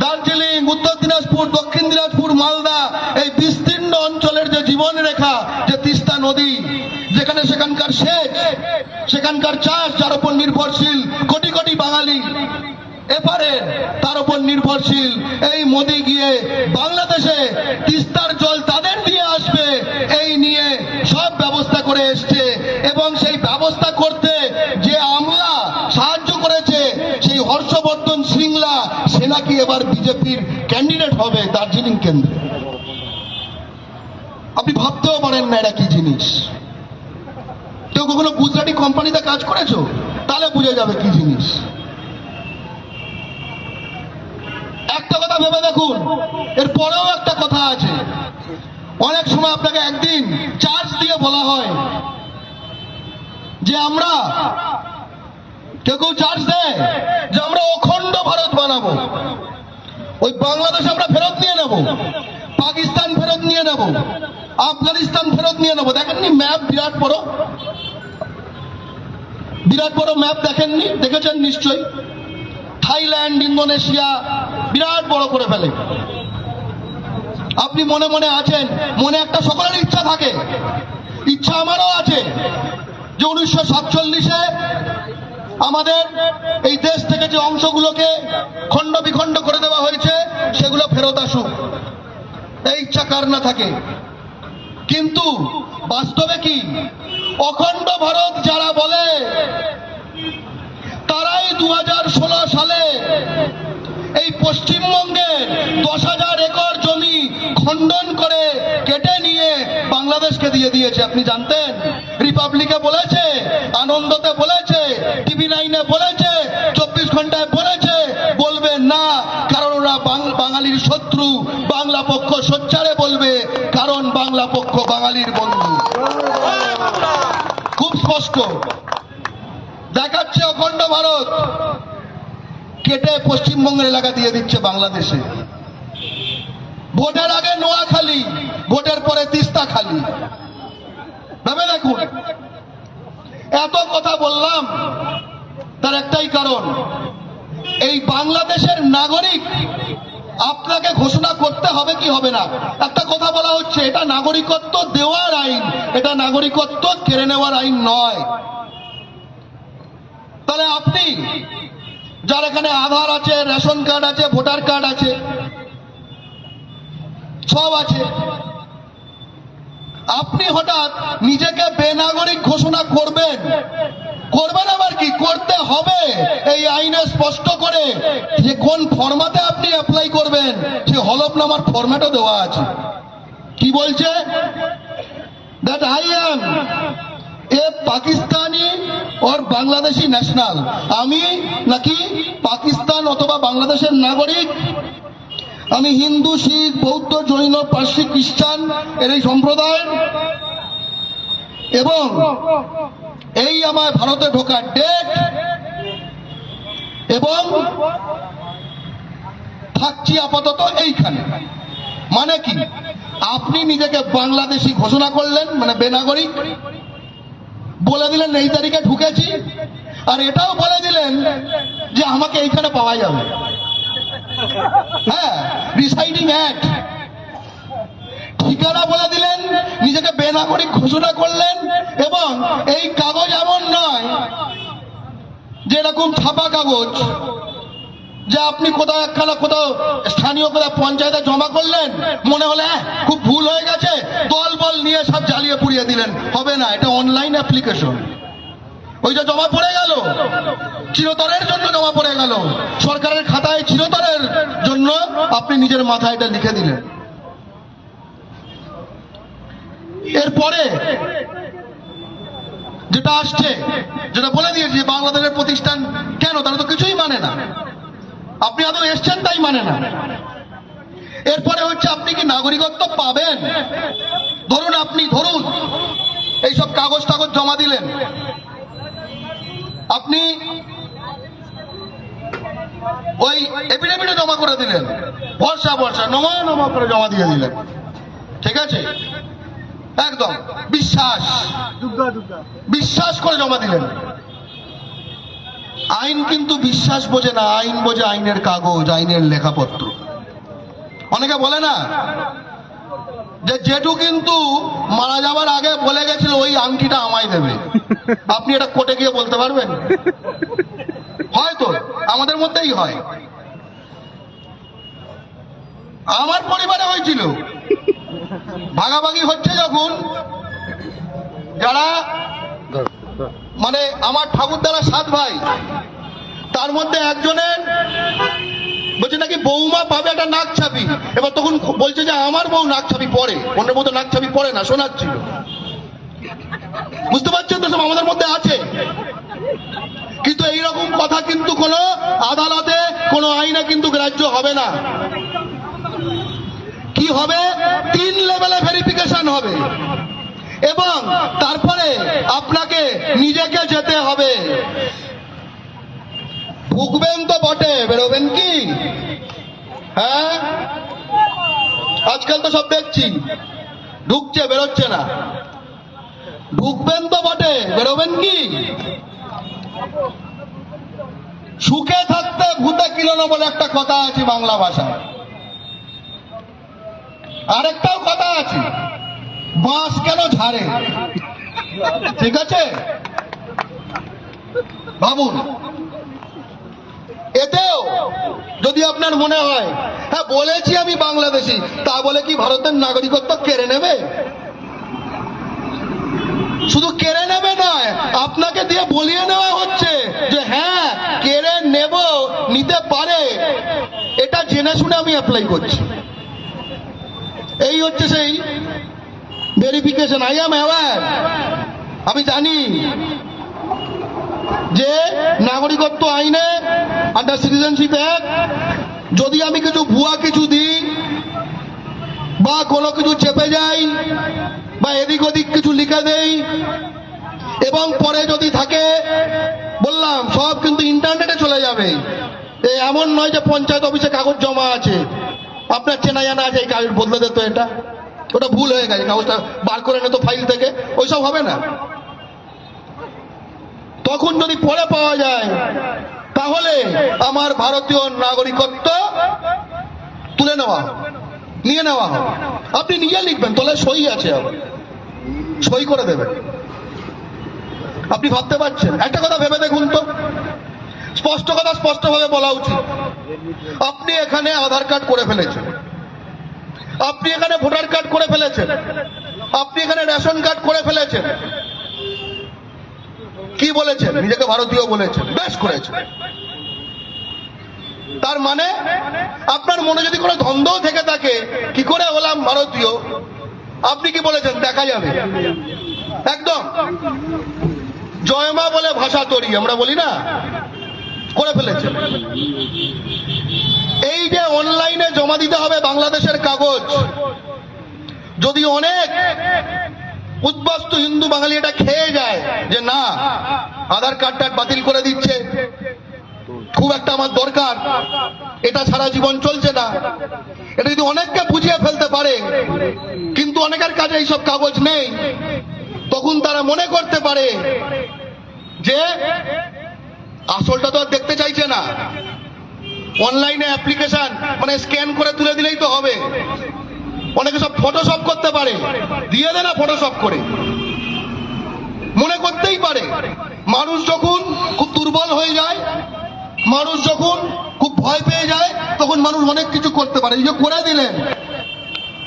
দার্জিলিং, উত্তর দিনাজপুর, দক্ষিণ দিনাজপুর, মালদা, এই বিস্তীর্ণ অঞ্চলের যে জীবন রেখা, যে তিস্তা নদী, যেখানে সেখানকার সেচ, সেখানকার চাষ, যার উপর নির্ভরশীল কোটি কোটি বাঙালি, এপারে তার উপর নির্ভরশীল। এই মোদি গিয়ে বাংলাদেশে তিস্তার জল তাদের দিয়ে আসবে এই নিয়ে সব ব্যবস্থা করে এসছে, এবং সেই ব্যবস্থা করতে যে আমলা সাহায্য করেছে সেই হর্ষবর্ধন শৃঙ্গলা, সে নাকি এবার বিজেপির ক্যান্ডিডেট হবে দার্জিলিং কেন্দ্রে। আপনি ভাবতেও পারেন না এটা কি জিনিস। কেউ কখনো গুজরাটি কোম্পানিতে কাজ করেছো? তাহলে বুঝে যাবে কি জিনিস। একটা কথা ভেবে দেখুন, এর পরেও একটা কথা আছে। অনেক সময় আপনাকে একদিন চার্জ দিয়ে বলা হয় যে আমরা, কেউ কেউ চার্জ দেয় যে আমরা অখণ্ড ভারত বানাবো, ওই বাংলাদেশ আমরা ফেরত নিয়ে নেব, পাকিস্তান ফেরত নিয়ে নেব, আফগানিস্তান ফেরত নিয়ে নেব। দেখেননি ম্যাপ? বিরাট বড় ম্যাপ দেখেননি? দেখেছেন নিশ্চয়ই। থাইল্যান্ড, ইন্দোনেশিয়া বিরাট বড় করে ফেলে। আপনি মনে মনে আছেন, মনে একটা সকলের ইচ্ছা থাকে, ইচ্ছা আমারও আছে যে 1947-এ আমাদের এই দেশ থেকে যে অংশগুলোকে খণ্ড বিখণ্ড করে দেওয়া হয়েছে সেগুলো ফেরত আসুক, এই ইচ্ছা কার না থাকে। কিন্তু বাস্তবে কি, অখণ্ড ভারত যারা বলে তারাই 2016 সালে এই পশ্চিমবঙ্গে 10,000 একর জমি খণ্ডন করে কেটে নিয়ে বাংলাদেশকে দিয়ে দিয়েছে। আপনি জানতেন? রিপাবলিকে বলেছে, আনন্দতে বলেছে, টিভি 9-এ বলেছে, 24 ঘন্টায় বলেছে, বলবে না কারণ ওরা বাঙালির শত্রু। বাংলা পক্ষ সোচ্চারে বলবে কারণ বাংলা পক্ষ বাঙালির বন্ধু। খুব স্পষ্ট দেখাচ্ছে অখণ্ড ভারত কেটে পশ্চিমবঙ্গের এলাকা দিয়ে দিচ্ছে বাংলাদেশে। ভোটের আগে নোয়াখালী, ভোটের পরে তিস্তা খালি। ভেবে দেখুন, এত কথা বললাম তার একটাই কারণ, এই বাংলাদেশের নাগরিক আপনাকে ঘোষণা করতে হবে কি হবে না। একটা কথা বলা হচ্ছে, এটা নাগরিকত্ব দেওয়ার আইন, এটা নাগরিকত্ব কেড়ে নেওয়ার আইন নয়। তাহলে আপনি যার এখানে আধার আছে, রেশন কার্ড আছে, ভোটার কার্ড আছে, সব আছে, আপনি হঠাৎ নিজেকে বেনাগরিক ঘোষণা করবেন? আবার কি করতে হবে এই আইনে স্পষ্ট করে যে কোন ফরম্যাটে আপনি অ্যাপ্লাই করবেন, সে হলফনামার ফরম্যাটও দেওয়া আছে। কি বলছে? দ্যাট আই অ্যাম এ পাকিস্তানি और বাংলাদেশি ন্যাশনাল। আমি নাকি পাকিস্তান অথবা বাংলাদেশের নাগরিক, আমি হিন্দু, শিখ, বৌদ্ধ, জৈন, পার্সি, খ্রিস্টান এর এই সম্প্রদায়, এবং এই আমার ভারতে ঢোকার ডেট, এবং থাকছি আপাতত এইখানে। মানে কি, আপনি নিজেকে বাংলাদেশি ঘোষণা করলেন, মানে বেনাগরিক, বলে দিলেন এই তারিখে ঢুকেছি, আর এটাও বলে দিলেন যে আমাকে এইখানে পাওয়া যাবে। হ্যাঁ, রিসাইডিং অ্যাক্ট, ঠিকানা বলে দিলেন, নিজেকে বেনাগরিক ঘোষণা করলেন, এবং এই কাগজ এমন নয় যে এরকম ছাপা কাগজ যে আপনি কোথাও একখানা কোথাও স্থানীয় কোথাও পঞ্চায়েতে জমা করলেন, মনে হলে খুব ভুল হয়ে গেছে, দল বল নিয়ে সব জ্বালিয়ে পুড়িয়ে দিলেন। হবে না, এটা অনলাইন অ্যাপ্লিকেশন। ওইটা জমা পড়ে গেল, চিরতরের জন্য জমা পড়ে গেল, সরকারের খাতায় চিরতরের জন্য আপনি নিজের মাথায় এটা লিখে দিলেন। এরপরে যেটা আসছে, যেটা বলে দিয়েছি, বাংলাদেশের প্রতিষ্ঠান কেন, তারা তো কিছুই মানে না, আপনি আদৌ এসছেন তাই মানে না। এরপরে হচ্ছে আপনি কি নাগরিকত্ব পাবেন? ধরুন এইসব কাগজ টাগজ জমা দিলেন, আপনি ওই এফিডেভিটে জমা করে দিলেন, ভরসা নমা করে জমা দিয়ে দিলেন, ঠিক আছে, একদম বিশ্বাস করে জমা দিলেন। আইন কিন্তু বিশ্বাস বোঝে না, আইন বোঝে আইনের কাগজ, আইনের লেখাপত্র। অনেকে বলে না যে জেঠু কিন্তু মারা যাওয়ার আগে বলে গেছিল ওই আংটিটা আমায় দেবে। আপনি এটা কোর্টে গিয়ে বলতে পারবেন? হয়তো আমাদের মধ্যেই হয়, আমার পরিবারে হয়েছিল। ভাগাভাগি হচ্ছে যখন, যারা মানে আমার ঠাকুরদারা 7 ভাই, তার মধ্যে একজনের বলছে নাকি বৌমা পাবে একটা নাক ছাপি। এবার তখন বলছে যে আমার বউ নাক ছাপি পরে, অন্যের মতো নাক ছাপি পরে না, শোনাচ্ছিল। বুঝতে পারছেন তো, সব আমাদের মধ্যে আছে। কিন্তু এইরকম কথা কিন্তু কোনো আদালতে, কোনো আইনে কিন্তু গ্রাহ্য হবে না। কি হবে? 3 লেভেলে ভেরিফিকেশন হবে, এবং তারপরে আপনাকে নিজেকে যেতে হবে। ঢুকবেন তো বটে, বেরোবেন কি? হ্যাঁ, আজকাল তো সব দেখছি ঢুকছে বেরোচ্ছে না। ঢুকবেন তো বটে, বেরোবেন কি? সুখে থাকতে ভূতে কিলোনো বলে একটা কথা আছে বাংলা ভাষায়। আরেকটাও কথা আছে, বাঁশ কেন ঝাড়ে। ঠিক আছে, ভাবুন। এতেও যদি আপনার মনে হয় হ্যাঁ বলেছি আমি বাংলাদেশি, তা বলে কি ভারতের নাগরিকত্ব কেড়ে নেবে? শুধু কেড়ে নেবে নয়, আপনাকে দিয়ে বলিয়ে নেওয়া হচ্ছে যে হ্যাঁ কেড়ে নিতে পারে, এটা জেনে শুনে আমি অ্যাপ্লাই করছি। এই হচ্ছে সেই ভেরিফিকেশন। আই অ্যাম অ্যাওয়্যার, আমি জানি যে নাগরিকত্ব আইনে, আন্ডার সিটিজেনশিপ অ্যাক্ট, যদি আমি কিছু ভুয়া কিছু দিই বা কোনো কিছু চেপে যাই বা এদিক ওদিক কিছু লিখে দেই, এবং পরে যদি থাকে, বললাম সব কিন্তু ইন্টারনেটে চলে যাবে। এমন নয় যে পঞ্চায়েত অফিসে কাগজ জমা আছে, আপনার চেনা জানা আছে, এই কাগজ বদলে দিত, এটা ওটা ভুল হয়ে গেছে, কাগজটা বার করে নিত ফাইল থেকে, ওইসব হবে না। তখন যদি পরে পাওয়া যায়, তাহলে আমার ভারতীয় নাগরিকত্ব তুলে নেওয়া, নিয়ে নেওয়া হবে। আপনি নিজে লিখবেন, তলে সই আছে, আবার সই করে দেবেন। আপনি ভাবতে পারছেন? একটা কথা ভেবে দেখুন তো, স্পষ্ট কথা স্পষ্টভাবে বলা উচিত। আপনি এখানে আধার কার্ড করে ফেলেছেন, আপনি এখানে ভোটার কার্ড করে ফেলেছেন, আপনি এখানে রেশন কার্ড করে ফেলেছেন, কি বলেছেন? নিজেকে ভারতীয় বলেছেন, বেশ করেছেন। তার মানে আপনার মনে যদি কোনো দ্বন্দ্ব থেকে থাকে, কি করে হলাম ভারতীয়, আপনি কি বলেছেন? দেখা যাবে। একদম জয়মা বলে ভাষা তৈরি আমরা বলি না, করে ফেলেছেন। এই যে অনলাইনে জমা দিতে হবে বাংলাদেশের কাগজ, যদি অনেক উদ্বাস্তু হিন্দু বাঙালি এটা খেয়ে যায় যে না আধার কার্ডটা বাতিল করে দিচ্ছে, খুব একটা আমার দরকার, এটা ছাড়া জীবন চলছে না, এটা যদি অনেককে বুঝিয়ে ফেলতে পারে, কিন্তু অনেকের কাছে এইসব কাগজ নেই, তখন তারা মনে করতে পারে যে আসলটা তো আর দেখতে চাইছে না, অনলাইনে অ্যাপ্লিকেশন মানে স্ক্যান করে তুলে দিলেই তো হবে। অনেকে সব ফটোশপ করতে পারে, দিয়ে দেয় না ফটোশপ করে, মনে করতেই পারে। মানুষ যখন খুব দুর্বল হয়ে যায়, মানুষ যখন খুব ভয় পেয়ে যায়, তখন মানুষ অনেক কিছু করতে পারে। এই যে করে দিলেন,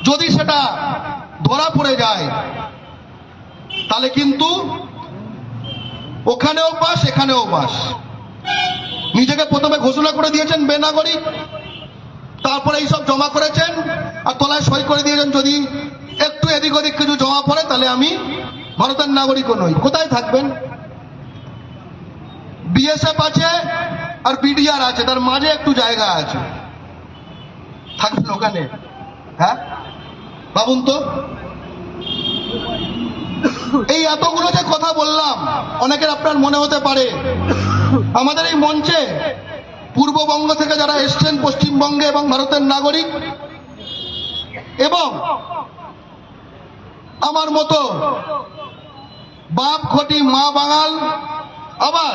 যদি সেটা ধরা পড়ে যায় তাহলে কিন্তু ওখানেও বাস এখানেও বাস। নিজেকে প্রথমে ঘোষণা করে দিয়েছেন বেনাগরিক, তারপরে এইসব জমা করেছেন আর তলায় সই করে দিয়েছেন যদি একটু এদিক ওদিক কিছু জমা পড়ে তাহলে আমি ভারতের নাগরিকও নই। কোথায় থাকবেন? বিএসএফ আছে আর বিডিআর আছে, তার মাঝে একটু জায়গা আছে, থাকবেন ওখানে? হ্যাঁ ভাবুন তো। এই এতগুলো যে কথা বললাম, অনেকের আপনার মনে হতে পারে আমাদের এই মঞ্চে পূর্ববঙ্গ থেকে যারা এসছেন পশ্চিমবঙ্গে এবং ভারতের নাগরিক এবং আমার মতো বাপ ঘটি মা বাঙাল, আবার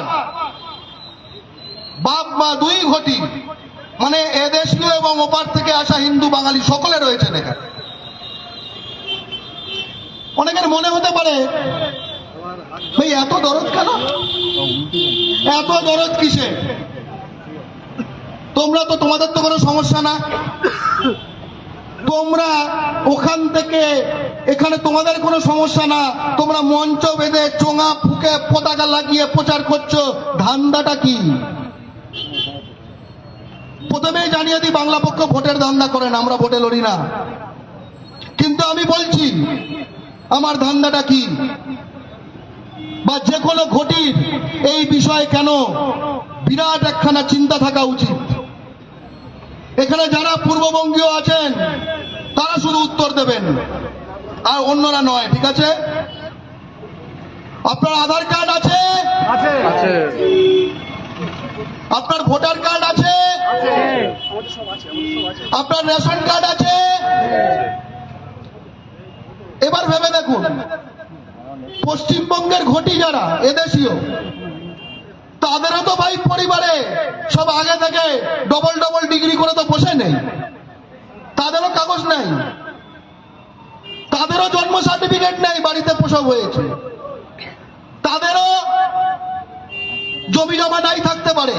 বাপ মা দুই ঘটি, মানে এদেশীয় এবং ওপার থেকে আসা হিন্দু বাঙালি সকলে রয়েছেন এখানে। অনেকের মনে হতে পারে ভাই এত দরদ কেন, এত দরদ কিসে? তোমরা তো, তোমাদের তো কোনো সমস্যা না, তোমরা ওখান থেকে এখানে তোমাদের কোনো সমস্যা না, তোমরা মঞ্চ বেঁধে চোঙা ফুকে পতাকা লাগিয়ে প্রচার করছো, ধান্দাটা কি? প্রথমেই জানিয়ে দিই, বাংলা পক্ষ ভোটের ধান্দা করে না, আমরা ভোটে লড়ি না। কিন্তু আমি বলছি আমার ধান্দাটা কি, বা যে কোনো ঘটির এই বিষয়ে কেন বিরাট একখানা চিন্তা থাকা উচিত। এখানে যারা পূর্ববঙ্গীয় আছেন তারা শুধু উত্তর দেবেন আর অন্যরা নয়, ঠিক আছে? আপনার আধার কার্ড আছে? আপনার ভোটার কার্ড আছে? আপনার রেশন কার্ড আছে? এবার ভেবে দেখুন, পশ্চিমবঙ্গের ঘটি যারা এদেশীয়, তাদেরও তো ভাই পরিবারে সব আগে থেকে ডবল ডবল ডিগ্রি করে তো বসে নেই, তাদেরও কাগজ নেই, তাদেরও জন্ম সার্টিফিকেট নেই, বাড়িতে প্রসব হয়েছে, তাদেরও জমি জমা নাই থাকতে পারে।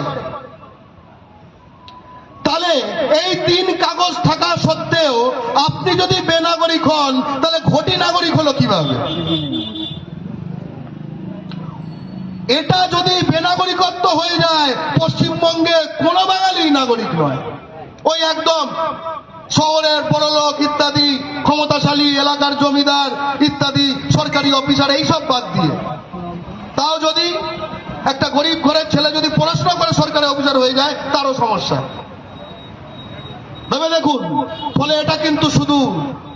তাহলে এই তিন কাগজ থাকা সত্ত্বেও আপনি যদি বেনাগরিক হন, তাহলে ঘটি নাগরিক হলো কিভাবে? এটা যদি বেনাগরিকত্ব হয়ে যায়, পশ্চিমবঙ্গে কোনো বাঙালি নাগরিক নয়। ওই একদম শহরের বড়লোক ইত্যাদি, ক্ষমতাশালী এলাকার জমিদার ইত্যাদি, সরকারি অফিসার, এইসব বাদ দিয়ে, তাও যদি একটা গরিব ঘরের ছেলে যদি পড়াশোনা করে সরকারি অফিসার হয়ে যায়, তারও সমস্যা। ভেবে দেখুন। ফলে এটা কিন্তু শুধু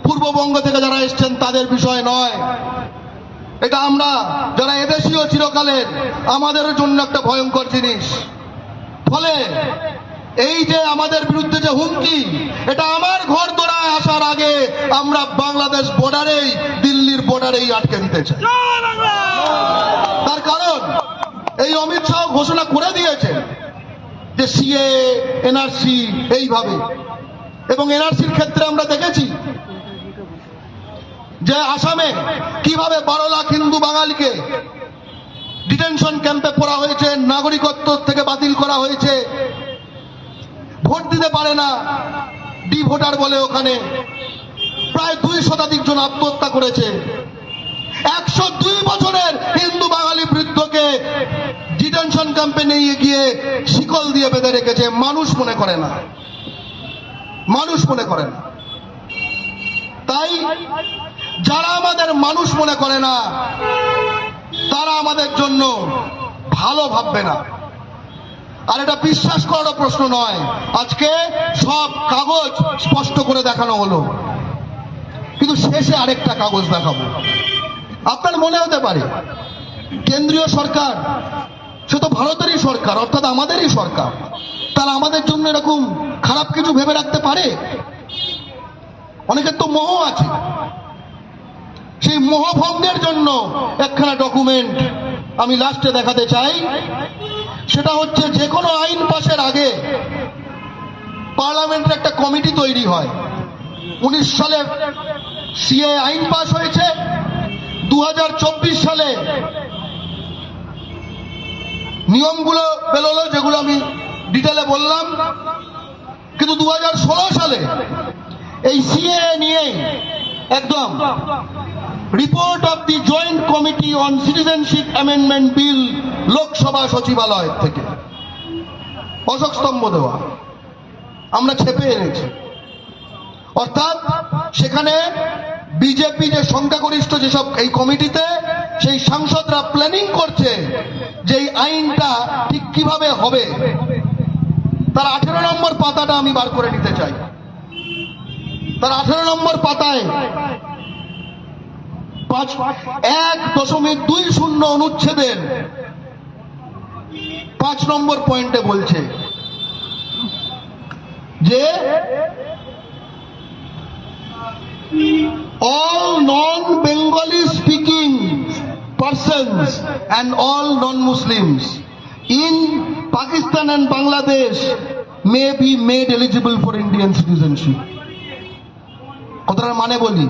পূর্ববঙ্গ থেকে যারা এসছেন তাদের বিষয় নয়, এটা আমরা যারা এদেশীয় চিরকালের, আমাদের জন্য একটা ভয়ঙ্কর জিনিস। ফলে এই যে আমাদের বিরুদ্ধে যে হুমকি, এটা আমার ঘর দোড়ায় আসার আগে আমরা বাংলাদেশ বর্ডারেই, দিল্লির বর্ডারেই আটকে দিতে চাই। তার কারণ এই অমিত শাহ ঘোষণা করে দিয়েছে যে সিএ এনআরসি এইভাবে, এবং এনআরসির ক্ষেত্রে আমরা দেখেছি যে আসামে কিভাবে 12 লাখ হিন্দু বাঙালিকে ডিটেনশন ক্যাম্পে পড়া হয়েছে, নাগরিকত্ব থেকে বাতিল করা হয়েছে, ভোট দিতে পারে না, ডি ভোটার বলে ওখানে প্রায় 2 শতাধিক জন আত্মহত্যা করেছে। 102 বছরের হিন্দু বাঙালি বৃদ্ধকে ডিটেনশন ক্যাম্পে নিয়ে গিয়ে শিকল দিয়ে বেঁধে রেখেছে। মানুষ মনে করে না, মানুষ মনে করে না। তাই যারা আমাদের মানুষ মনে করে না, তারা আমাদের জন্য ভালো ভাববে না। আর এটা বিশ্বাস করার প্রশ্ন নয়। আজকে সব কাগজ স্পষ্ট করে দেখানো হলো, কিন্তু শেষে আরেকটা কাগজ দেখাবো। আপনার মনে হতে পারে কেন্দ্রীয় সরকার, সে তো ভারতেরই সরকার, অর্থাৎ আমাদেরই সরকার, তারা আমাদের জন্য এরকম খারাপ কিছু ভেবে রাখতে পারে? অনেকের তো মোহ আছে। সেই মোহভঙ্গের জন্য একখানা ডকুমেন্ট আমি লাস্টে দেখাতে চাই। সেটা হচ্ছে যে কোনো আইন পাশের আগে পার্লামেন্টের একটা কমিটি তৈরি হয়। 19 সালে সিএ আইন পাস হয়েছে, 2024 সালে নিয়মগুলো বেরোলো যেগুলো আমি ডিটেলে বললাম, কিন্তু 2016 সালে এই সিএ নিয়ে একদম report of the joint committee on citizenship amendment bill Lok Sabha সচিবালয় থেকে অশোক স্তম্ভ দেওয়া আমরা ছেপে এনেছি। অর্থাৎ সেখানে বিজেপি যে সংখ্যাগরিষ্ঠ যেসব এই কমিটিতে, সেই সাংসদরা প্ল্যানিং করছে যে এই আইনটা ঠিক কিভাবে হবে। তার 18 নম্বর পাতাটা আমি বার করে নিতে চাই। তার 18 নম্বর পাতায় 1.20 অনুচ্ছেদের 5 নম্বর পয়েন্টে বলছে যে all non-Bengali speaking persons and all non-Muslims in Pakistan and Bangladesh may be made eligible for Indian citizenship. কথাটার মানে বলি,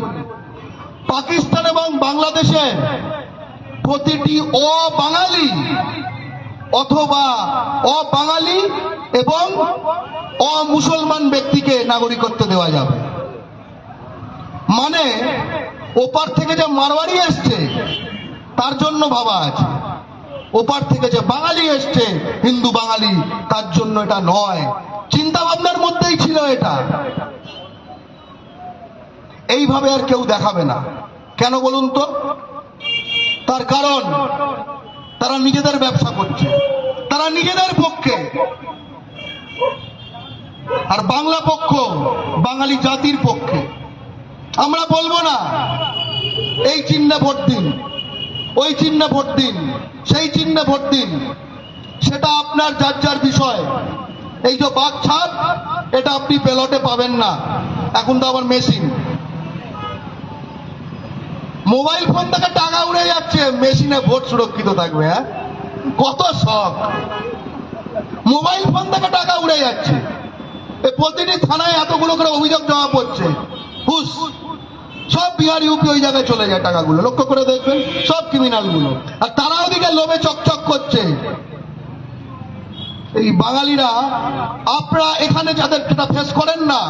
পাকিস্তান এবং বাংলাদেশে প্রতিটি অবাঙালি অথবা অবাঙালি এবং অমুসলমান ব্যক্তিকে নাগরিকত্ব দেওয়া যাবে। মানে ওপার থেকে যে মারওয়ারি এসছে তার জন্য ভাবা আছে, ওপার থেকে যে বাঙালি এসছে হিন্দু বাঙালি তার জন্য এটা নয়। চিন্তা ভাবনার মধ্যেই ছিল এটা। এইভাবে আর কেউ দেখাবে না। কেন বলুন তো? তার কারণ তারা নিজেদের ব্যবসা করছে, তারা নিজেদের পক্ষে, আর বাংলা পক্ষ বাঙালি জাতির পক্ষে। আমরা বলবো না এই চিহ্নে ভোট দিন, ওই চিহ্নে ভোট দিন, সেই চিহ্নে ভোট দিন, সেটা আপনার যার যার বিষয়। এই যে বাকছাপ, এটা আপনি ব্যালটে পাবেন না, এখন তো আবার মেশিন। মোবাইল ফোন থেকে টাকা উড়ে যাচ্ছে, মেশিনে ভোট সুরক্ষিত থাকবে। হ্যাঁ, কত শখ! মোবাইল ফোন থেকে টাকা উড়ে যাচ্ছে। প্রতিটি থানায় এতগুলো করে অভিযোগ জমা পড়ছে, হুস, সব বিহার ইউপি ওই জায়গায় চলে যায় টাকাগুলো। লক্ষ্য করে দেখবেন, সব ক্রিমিনাল গুলো। আর তারা ওদিকে লোভে চকচক করছে। এই বাঙালিরা, আপনারা এখানে যাদের যেটা ফেস করেন না,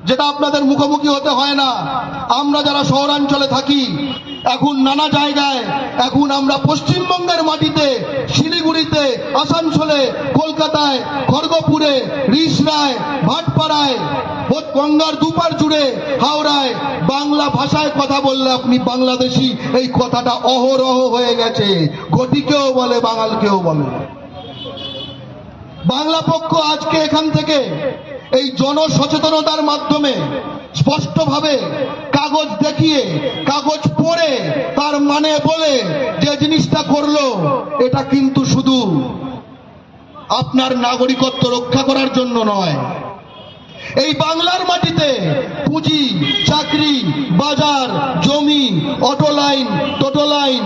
যেটা আপনাদের মুখোমুখি হতে হয় না, আমরা যারা শহরাঞ্চলে থাকি, এখন নানা জায়গায়, এখন আমরা পশ্চিমবঙ্গের মাটিতে, শিলিগুড়িতে, আসানসোলে, কলকাতায়, খড়গপুরে, রিষড়ায়, ভাটপাড়ায়, গঙ্গার দুপার জুড়ে, হাওড়ায় বাংলা ভাষায় কথা বললে আপনি বাংলাদেশি, এই কথাটা অহরহ হয়ে গেছে। ঘটিকেও বলে, বাঙালকেও বলে। বাংলা পক্ষ আজকে এখান থেকে এই জনসচেতনতার মাধ্যমে স্পষ্টভাবে কাগজ দেখিয়ে, কাগজ পড়ে, তার মানে বলে যে জিনিসটা করলো, এটা কিন্তু শুধু আপনার নাগরিকত্ব রক্ষা করার জন্য নয়। এই বাংলার মাটিতে পুঁজি, চাকরি, বাজার, জমি, অটো লাইন, টোটো লাইন,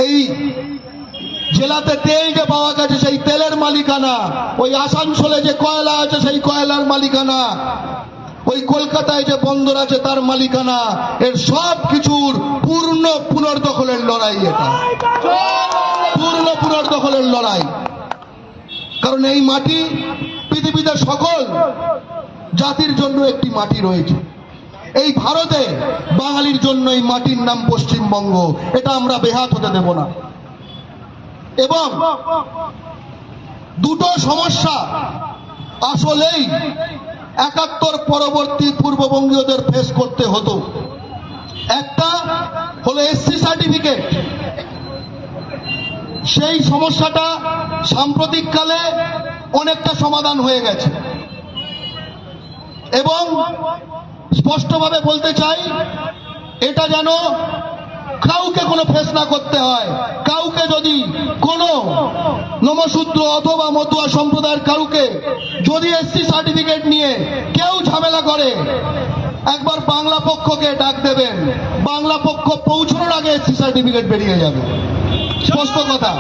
এই জেলাতে তেল যে পাওয়া গেছে সেই তেলের মালিকানা, ওই আসানসোলে যে কয়লা আছে সেই কয়লার মালিকানা, ওই কলকাতায় যে বন্দর আছে তার মালিকানা, এর সব কিছুর পূর্ণ পুনর্দখলের লড়াই। এটা পূর্ণ পুনর্দখলের লড়াই। কারণ এই মাটি পৃথিবীতে সকল জাতির জন্য একটি মাটি রয়েছে। এই ভারতে বাঙালির জন্য এই মাটির নাম পশ্চিমবঙ্গ। এটা আমরা বেহাত হতে দেব না। এবং দুটো সমস্যা আসলেই 71 পরবর্তী পূর্ববঙ্গীয়দের ফেস করতে হতো। একটা হলো এসসি সার্টিফিকেট। সেই সমস্যাটা সাম্প্রতিককালে অনেকটা সমাধান হয়ে গেছে। এবং স্পষ্টভাবে বলতে চাই, এটা যেন কাউকে কোনো ফেস না করতে হয়। কাউকে যদি কোনো নমশূদ্র অথবা মতুয়া সম্প্রদায়ের কাউকে যদি এসসি সার্টিফিকেট নিয়ে কেউ ঝামেলা করে, একবার বাংলা পক্ষকে ডাক দেবেন, বাংলা পক্ষ পৌঁছানোর আগে এসসি সার্টিফিকেট বেরিয়ে যাবে, স্পষ্ট কথা।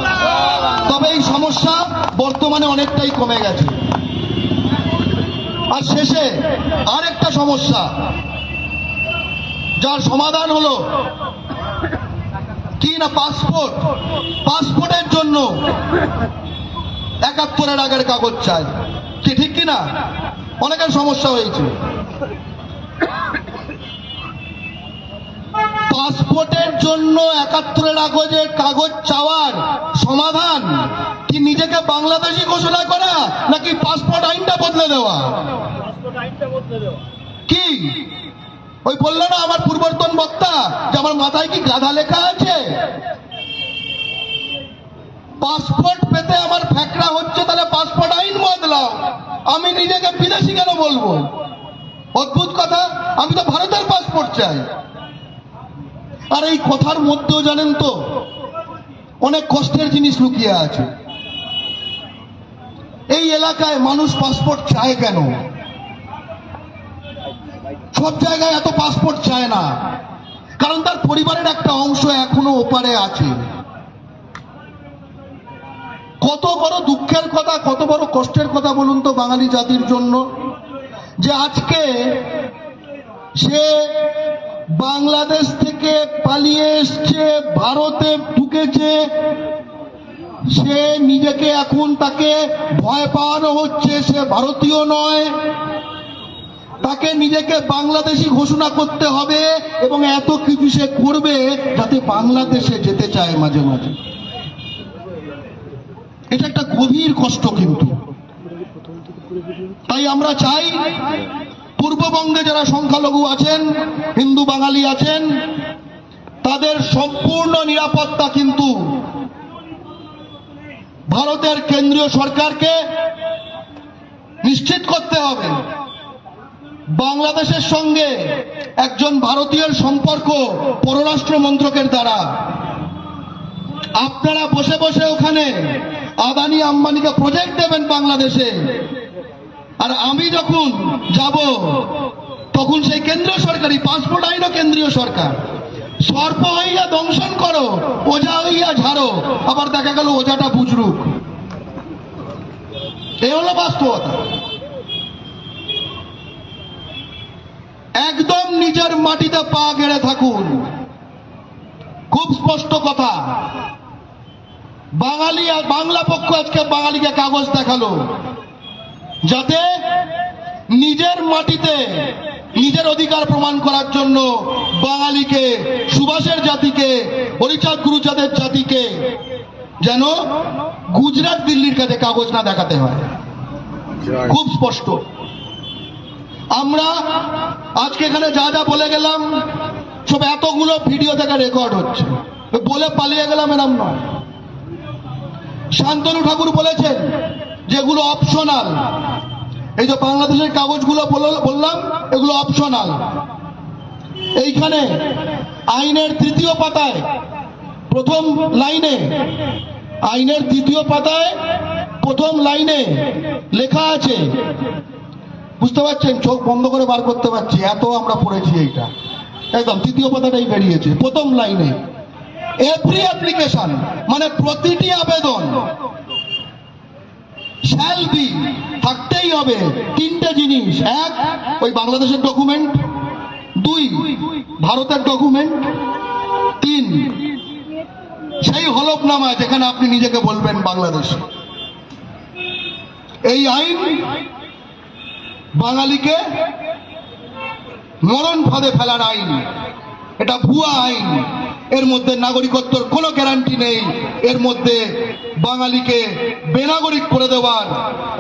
তবে এই সমস্যা বর্তমানে অনেকটাই কমে গেছে। আর শেষে আরেকটা সমস্যা, যার সমাধান হলো কি না, পাসপোর্ট। পাসপোর্টের জন্য ৭১-এর আগের কাগজ চাই, কি ঠিক কিনা? অনেকের সমস্যা হয়েছে। পাসপোর্টের জন্য ৭১-এর আগের কাগজ চাওয়ার সমাধান কি নিজেকে বাংলাদেশি ঘোষণা করা, নাকি পাসপোর্ট আইনটা বদলে দেওয়া? কি ওই বললো না আমার পূর্বতন বক্তা যে আমার মাথায় কি গাধা লেখা আছে? পাসপোর্ট পেতে আমার ফ্যাকড়া হচ্ছে, তাহলে পাসপোর্ট আইন বদলাও। আমি নিজেকে বিদেশি কেন বলবো? অদ্ভুত কথা। আমি তো ভারতের পাসপোর্ট চাই। আর এই কথার মধ্যেও জানেন তো অনেক কষ্টের জিনিস লুকিয়ে আছে। এই এলাকায় মানুষ পাসপোর্ট চায় কেন? সব জায়গায় এত পাসপোর্ট চায় না, কারণ তার পরিবারের একটা অংশ এখনো ওপারে আছে। কত বড় দুঃখের কথা, কত বড় কষ্টের কথা বলুন তো বাঙালি জাতির জন্য, যে আজকে সে বাংলাদেশ থেকে পালিয়ে এসছে, ভারতে ঢুকেছে, সে নিজেকে এখন তাকে ভয় পাওয়ানো হচ্ছে, সে ভারতীয় নয়, তাকে নিজেকে বাংলাদেশি ঘোষণা করতে হবে, এবং এত কিছু সে করবে যাতে বাংলাদেশে যেতে চায় মাঝে মাঝে। এটা একটা গভীর কষ্ট কিন্তু। তাই আমরা চাই পূর্ববঙ্গে যারা সংখ্যালঘু আছেন, হিন্দু বাঙালি আছেন, তাদের সম্পূর্ণ নিরাপত্তা কিন্তু ভারতের কেন্দ্রীয় সরকারকে নিশ্চিত করতে হবে। বাংলাদেশের সঙ্গে একজন ভারতীয়ের সম্পর্ক পররাষ্ট্র মন্ত্রকের দ্বারা। আপনারা বসে বসে ওখানে আদানি আম্বানিকে প্রজেক্ট দেবেন বাংলাদেশে, আর আমি যখন যাব তখন সেই কেন্দ্রীয় সরকারি পাসপোর্ট আইনও কেন্দ্রীয় সরকার। সর্প হইয়া দংশন করো, ওঝা হইয়া ঝাড়ো, আবার দেখা গেল ওঝাটা বুজরুক। এ হলো বাস্তবতা। একদম নিজের মাটিতে পা গেড়ে থাকুন। খুব স্পষ্ট কথা। বাঙালি আর বাংলা পক্ষ আজকে বাঙালিকে কাগজ দেখালো, যাতে নিজের মাটিতে নিজের অধিকার প্রমাণ করার জন্য বাঙালিকে, সুভাষের জাতিকে, হরিচাঁদ গুরুচাঁদের জাতিকে যেন গুজরাট দিল্লির কাছে কাগজ না দেখাতে হয়। খুব স্পষ্ট। আমরা আজকে এখানে যা যা বলে গেলাম সব এতগুলো ভিডিও থেকে রেকর্ড হচ্ছে, বলে পালিয়ে গেলাম এরম নয়। শান্তনু ঠাকুর বলেছেন যেগুলো অপশনাল, এই যে বাংলাদেশের কাগজগুলো বললাম এগুলো অপশনাল। এইখানে আইনের ৩য় পাতায় প্রথম লাইনে, আইনের ৩য় পাতায় প্রথম লাইনে লেখা আছে, বুঝতে পারছেন? চোখ বন্ধ করে বার করতে পারছি, এত আমরা পড়েছি। এইটা একদম ৩য় পাতাটাই বেরিয়েছে প্রথম লাইনে। এভরি অ্যাপ্লিকেশন, মানে প্রতিটি আবেদন শ্যাল বি, থাকতেই হবে ৩টে জিনিস। এক, ওই বাংলাদেশের ডকুমেন্ট। ২, ভারতের ডকুমেন্ট। ৩, সেই হলফনামা যেখানে আপনি নিজেকে বলবেন বাংলাদেশ। এই আইন বাঙালিকে মরণ ফাঁদে ফেলার আইন। এটা ভুয়া আইন। এর মধ্যে নাগরিকত্বর কোনো গ্যারান্টি নেই। এর মধ্যে বাঙালিকে বেনাগরিক করে দেওয়ার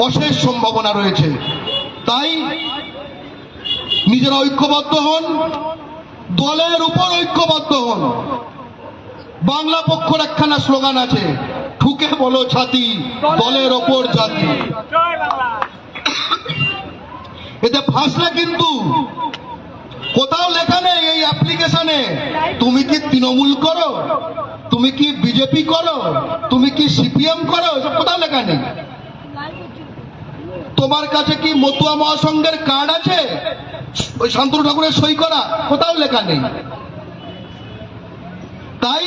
অশেষ সম্ভাবনা রয়েছে। তাই নিজেরা ঐক্যবদ্ধ হন, দলের উপর ঐক্যবদ্ধ হন। বাংলা পক্ষের একখানা স্লোগান আছে, ঠুকে বলো ছাতি, দলের ওপর জাতি। এতে ফাঁসলে কিন্তু কোথাও লেখা নেই এই অ্যাপ্লিকেশনে তুমি কি তৃণমূল করো, তুমি কি বিজেপি করো, তুমি কি সিপিএম করো, এসব কোথাও লেখা নেই। তোমার কাছে কি মতুয়া মহাসংঘের কার্ড আছে, ওই শান্তনু ঠাকুরের সই করা কোথাও লেখা নেই। তাই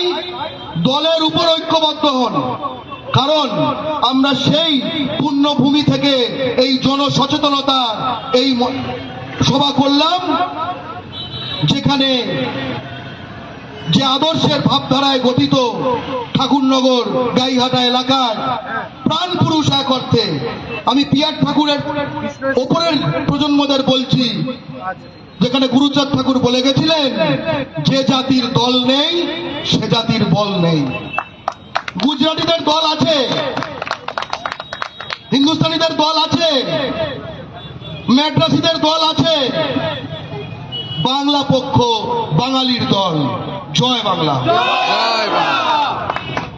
দলের উপর ঐক্যবদ্ধ হন, কারণ আমরা সেই পুণ্যভূমি থেকে এই জনসচেতনতা এই সভা করলাম, যেখানে যে আদর্শের ভাবধারায় গঠিত ঠাকুরনগর গাইঘাটা এলাকায় প্রাণ পুরুষ এক অর্থে আমি পিয়ার ঠাকুরের ওপরের প্রজন্মদের বলছি, যেখানে গুরুচাঁদ ঠাকুর বলে গেছিলেন, যে জাতির দল নেই সে জাতির বল নেই। গুজরাটিদের দল আছে, হিন্দুস্তানিদের দল আছে, ম্যাড্রাসিদের দল আছে, বাংলা পক্ষ বাঙালির দল। জয় বাংলা।